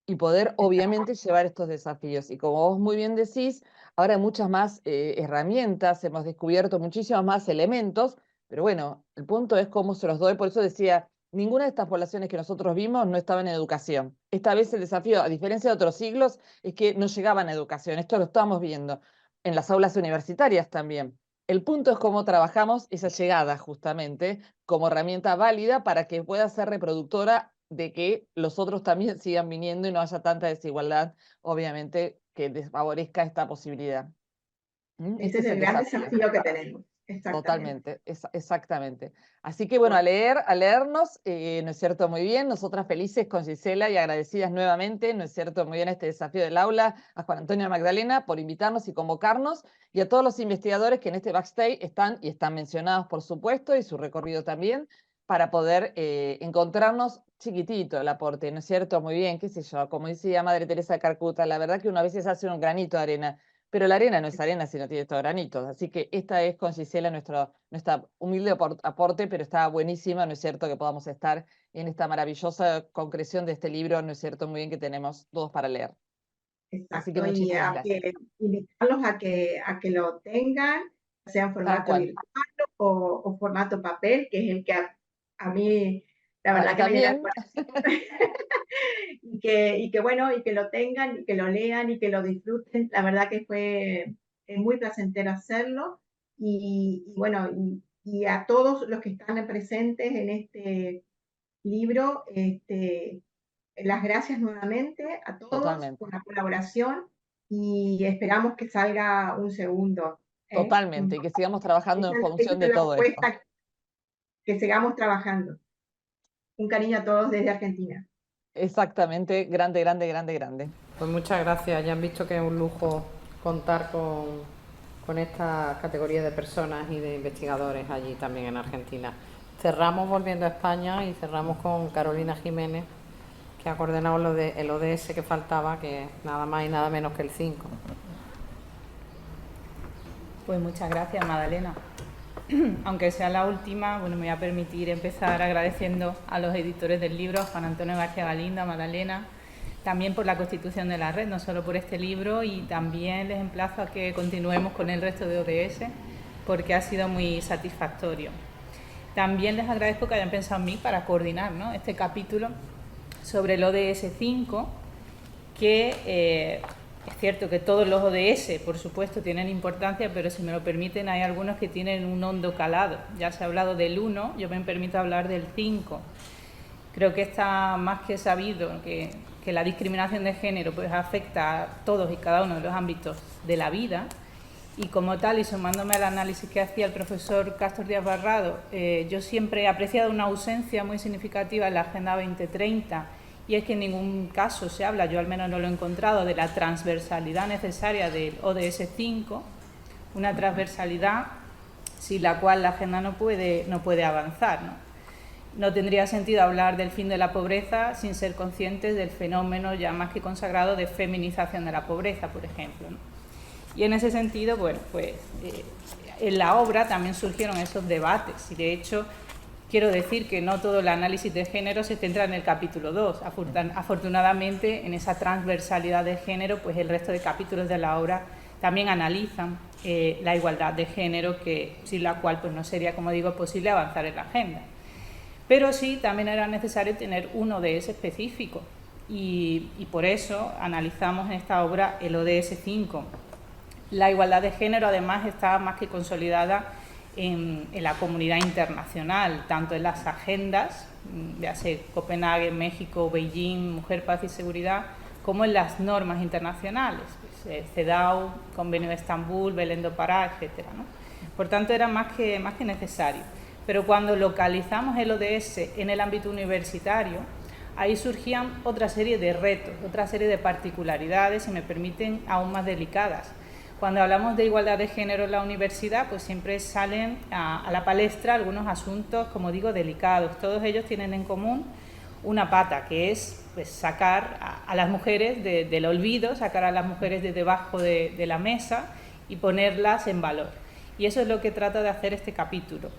y poder, obviamente, llevar estos desafíos. Y como vos muy bien decís, ahora hay muchas más herramientas, hemos descubierto muchísimos más elementos, pero bueno, el punto es cómo se los doy. Por eso decía, ninguna de estas poblaciones que nosotros vimos no estaba en educación. Esta vez el desafío, a diferencia de otros siglos, es que no llegaban a educación. Esto lo estamos viendo en las aulas universitarias también. El punto es cómo trabajamos esa llegada justamente como herramienta válida para que pueda ser reproductora de que los otros también sigan viniendo y no haya tanta desigualdad, obviamente, que desfavorezca esta posibilidad. Ese es el gran desafío que tenemos. Totalmente, exactamente. Así que bueno, a leernos, ¿no es cierto? Muy bien, nosotras felices con Gisela y agradecidas nuevamente, ¿no es cierto? Muy bien este desafío del aula, a Juan Antonio y Magdalena por invitarnos y convocarnos, y a todos los investigadores que en este backstage están mencionados, por supuesto, y su recorrido también, para poder encontrarnos chiquitito el aporte, ¿no es cierto? Muy bien, qué sé yo, como decía Madre Teresa de Calcuta, la verdad que uno a veces hace un granito de arena, pero la arena no es arena si no tiene estos granitos. Así que esta es con Gisela nuestra humilde aporte, pero está buenísima, ¿no es cierto?, que podamos estar en esta maravillosa concreción de este libro, ¿no es cierto?, muy bien que tenemos todos para leer. Exacto, así que muchísimas gracias. Invitarlos a que lo tengan, sea en formato virtual o formato papel, que es el que a mí, la verdad que me llena el corazón. y que lo tengan, y que lo lean, y que lo disfruten. La verdad que es muy placentero hacerlo. Y bueno, y a todos los que están presentes en este libro, las gracias nuevamente a todos. Totalmente. Por la colaboración, y esperamos que salga un segundo. Totalmente, y que sigamos trabajando en función de todo esto. Que sigamos trabajando. Un cariño a todos desde Argentina. Exactamente, grande, grande, grande, grande. Pues muchas gracias, ya han visto que es un lujo contar con esta categoría de personas y de investigadores allí también en Argentina. Cerramos volviendo a España y cerramos con Carolina Jiménez, que ha coordinado el ODS que faltaba, que es nada más y nada menos que el 5. Pues muchas gracias, Magdalena. Aunque sea la última, bueno, me voy a permitir empezar agradeciendo a los editores del libro, a Juan Antonio García Galindo, a Magdalena, también por la constitución de la red, no solo por este libro, y también les emplazo a que continuemos con el resto de ODS, porque ha sido muy satisfactorio. También les agradezco que hayan pensado en mí para coordinar, ¿no?, este capítulo sobre el ODS 5, que es cierto que todos los ODS, por supuesto, tienen importancia, pero si me lo permiten, hay algunos que tienen un hondo calado. Ya se ha hablado del 1, yo me permito hablar del 5. Creo que está más que sabido que la discriminación de género pues afecta a todos y cada uno de los ámbitos de la vida, y como tal, y sumándome al análisis que hacía el profesor Cástor Díaz Barrado, yo siempre he apreciado una ausencia muy significativa en la Agenda 2030, y es que en ningún caso se habla, yo al menos no lo he encontrado, de la transversalidad necesaria del ODS 5, una transversalidad sin la cual la agenda no puede avanzar, ¿no? No tendría sentido hablar del fin de la pobreza sin ser conscientes del fenómeno ya más que consagrado de feminización de la pobreza, por ejemplo, ¿no? Y en ese sentido, bueno, pues en la obra también surgieron esos debates, y de hecho quiero decir que no todo el análisis de género se centra en el capítulo 2. Afortunadamente, en esa transversalidad de género, pues el resto de capítulos de la obra también analizan la igualdad de género, sin la cual pues no sería, como digo, posible avanzar en la agenda. Pero sí, también era necesario tener un ODS específico, y por eso analizamos en esta obra el ODS 5. La igualdad de género, además, está más que consolidada en la comunidad internacional, tanto en las agendas, ya sea Copenhague, México, Beijing, Mujer, Paz y Seguridad, como en las normas internacionales, pues, CEDAW, Convenio de Estambul, Belén do Pará, etc., ¿no? Por tanto, era más que necesario. Pero cuando localizamos el ODS en el ámbito universitario, ahí surgían otra serie de retos, otra serie de particularidades, si me permiten, aún más delicadas. Cuando hablamos de igualdad de género en la universidad, pues siempre salen a la palestra algunos asuntos, como digo, delicados. Todos ellos tienen en común una pata, que es pues, sacar a las mujeres del olvido, sacar a las mujeres de debajo de la mesa y ponerlas en valor. Y eso es lo que trata de hacer este capítulo,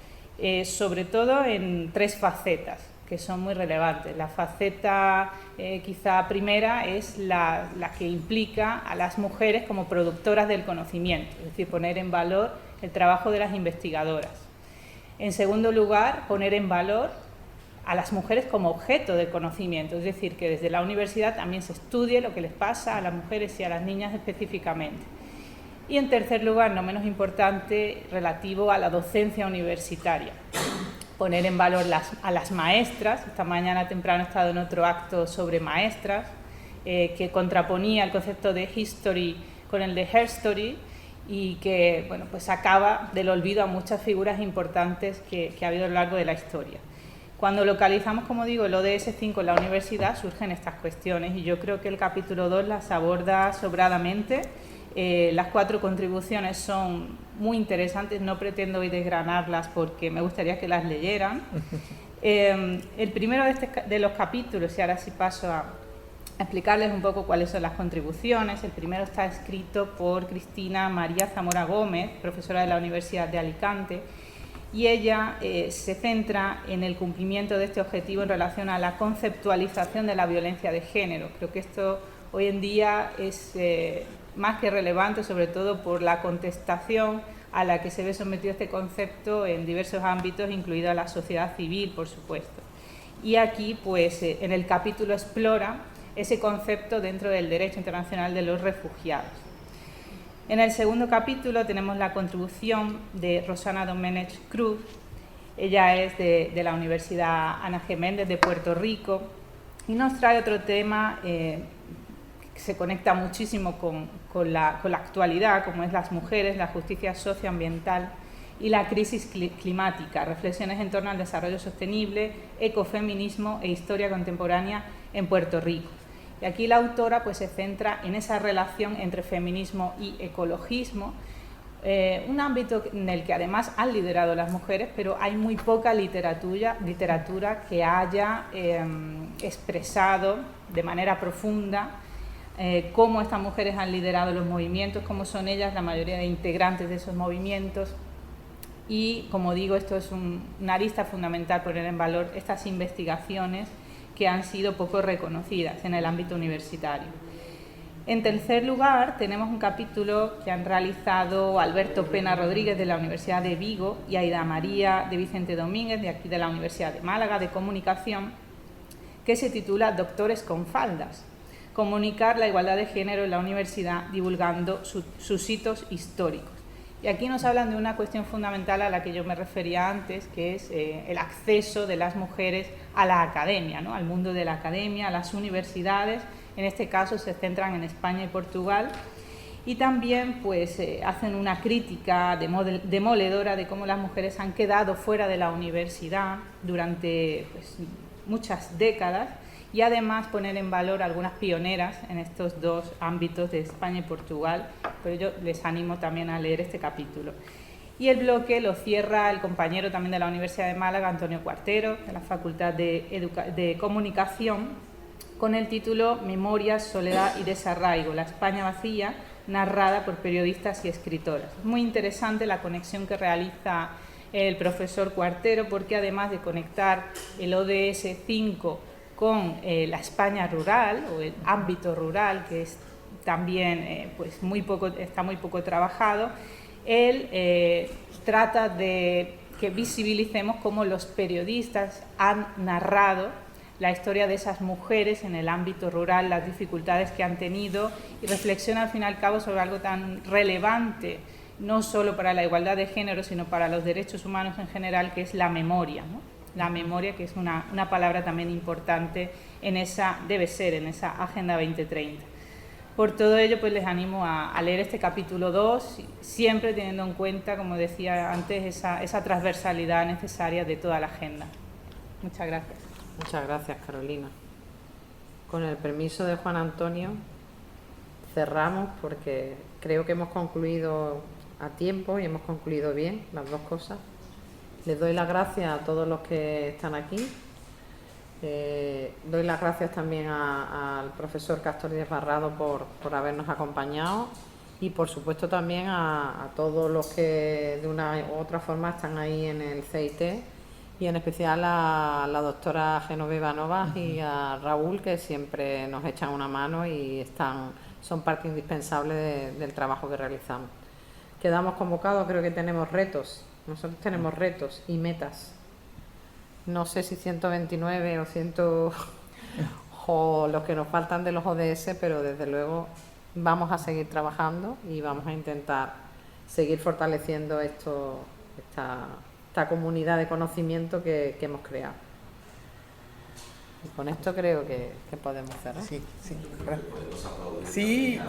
sobre todo en 3 facetas que son muy relevantes. La faceta quizá primera es la que implica a las mujeres como productoras del conocimiento, es decir, poner en valor el trabajo de las investigadoras. En segundo lugar, poner en valor a las mujeres como objeto del conocimiento, es decir, que desde la universidad también se estudie lo que les pasa a las mujeres y a las niñas específicamente. Y en tercer lugar, no menos importante, relativo a la docencia universitaria. Poner en valor a las maestras. Esta mañana temprano he estado en otro acto sobre maestras, que contraponía el concepto de history con el de herstory, y que bueno, pues sacaba del olvido a muchas figuras importantes que ha habido a lo largo de la historia. Cuando localizamos, como digo, el ODS 5 en la universidad, surgen estas cuestiones, y yo creo que el capítulo 2 las aborda sobradamente. Las 4 contribuciones son muy interesantes, no pretendo hoy desgranarlas porque me gustaría que las leyeran. El primero de los capítulos, y ahora sí paso a explicarles un poco cuáles son las contribuciones. El primero está escrito por Cristina María Zamora Gómez, profesora de la Universidad de Alicante, y ella se centra en el cumplimiento de este objetivo en relación a la conceptualización de la violencia de género. Creo que esto hoy en día es más que relevante, sobre todo por la contestación a la que se ve sometido este concepto en diversos ámbitos, incluida la sociedad civil, por supuesto. Y aquí, pues, en el capítulo explora ese concepto dentro del derecho internacional de los refugiados. En el segundo capítulo tenemos la contribución de Rosana Domenech Cruz. Ella es de la Universidad Ana G. Méndez de Puerto Rico, y nos trae otro tema que se conecta muchísimo con la actualidad, como es las mujeres, la justicia socioambiental y la crisis climática, reflexiones en torno al desarrollo sostenible, ecofeminismo e historia contemporánea en Puerto Rico. Y aquí la autora pues, se centra en esa relación entre feminismo y ecologismo, un ámbito en el que además han liderado las mujeres, pero hay muy poca literatura que haya expresado de manera profunda cómo estas mujeres han liderado los movimientos, cómo son ellas la mayoría de integrantes de esos movimientos. Y, como digo, esto es una arista fundamental, poner en valor estas investigaciones que han sido poco reconocidas en el ámbito universitario. En tercer lugar, tenemos un capítulo que han realizado Alberto Pena Rodríguez de la Universidad de Vigo y Aida María de Vicente Domínguez de aquí de la Universidad de Málaga de Comunicación, que se titula Doctores con faldas, comunicar la igualdad de género en la universidad divulgando sus hitos históricos. Y aquí nos hablan de una cuestión fundamental a la que yo me refería antes, que es el acceso de las mujeres a la academia, ¿no? Al mundo de la academia, a las universidades. En este caso se centran en España y Portugal. Y también pues, hacen una crítica demoledora de cómo las mujeres han quedado fuera de la universidad durante pues, muchas décadas, y además poner en valor algunas pioneras en estos dos ámbitos de España y Portugal, pero yo les animo también a leer este capítulo. Y el bloque lo cierra el compañero también de la Universidad de Málaga, Antonio Cuartero, de la Facultad de Comunicación, con el título Memorias, soledad y desarraigo, la España vacía, narrada por periodistas y escritoras. Es muy interesante la conexión que realiza el profesor Cuartero, porque además de conectar el ODS 5 con la España rural o el ámbito rural, que es también pues está muy poco trabajado, él trata de que visibilicemos cómo los periodistas han narrado la historia de esas mujeres en el ámbito rural, las dificultades que han tenido, y reflexiona al fin y al cabo sobre algo tan relevante, no solo para la igualdad de género, sino para los derechos humanos en general, que es la memoria, ¿no? La memoria, que es una palabra también importante debe ser en esa Agenda 2030. Por todo ello, pues les animo a leer este capítulo 2, siempre teniendo en cuenta, como decía antes, esa transversalidad necesaria de toda la agenda. Muchas gracias. Muchas gracias, Carolina. Con el permiso de Juan Antonio, cerramos porque creo que hemos concluido a tiempo y hemos concluido bien las dos cosas. Les doy las gracias a todos los que están aquí. Doy las gracias también al profesor Castor Díaz Barrado por habernos acompañado, y por supuesto también a todos los que de una u otra forma están ahí en el CIT, y en especial a la doctora Genoveva Novas y a Raúl, que siempre nos echan una mano y son parte indispensable del trabajo que realizamos. Quedamos convocados, creo que tenemos retos. Nosotros tenemos retos y metas. No sé si 129 o 100 o los que nos faltan de los ODS, pero desde luego vamos a seguir trabajando y vamos a intentar seguir fortaleciendo esta comunidad de conocimiento que hemos creado. Y con esto creo que podemos cerrar. Sí, sí. Sí.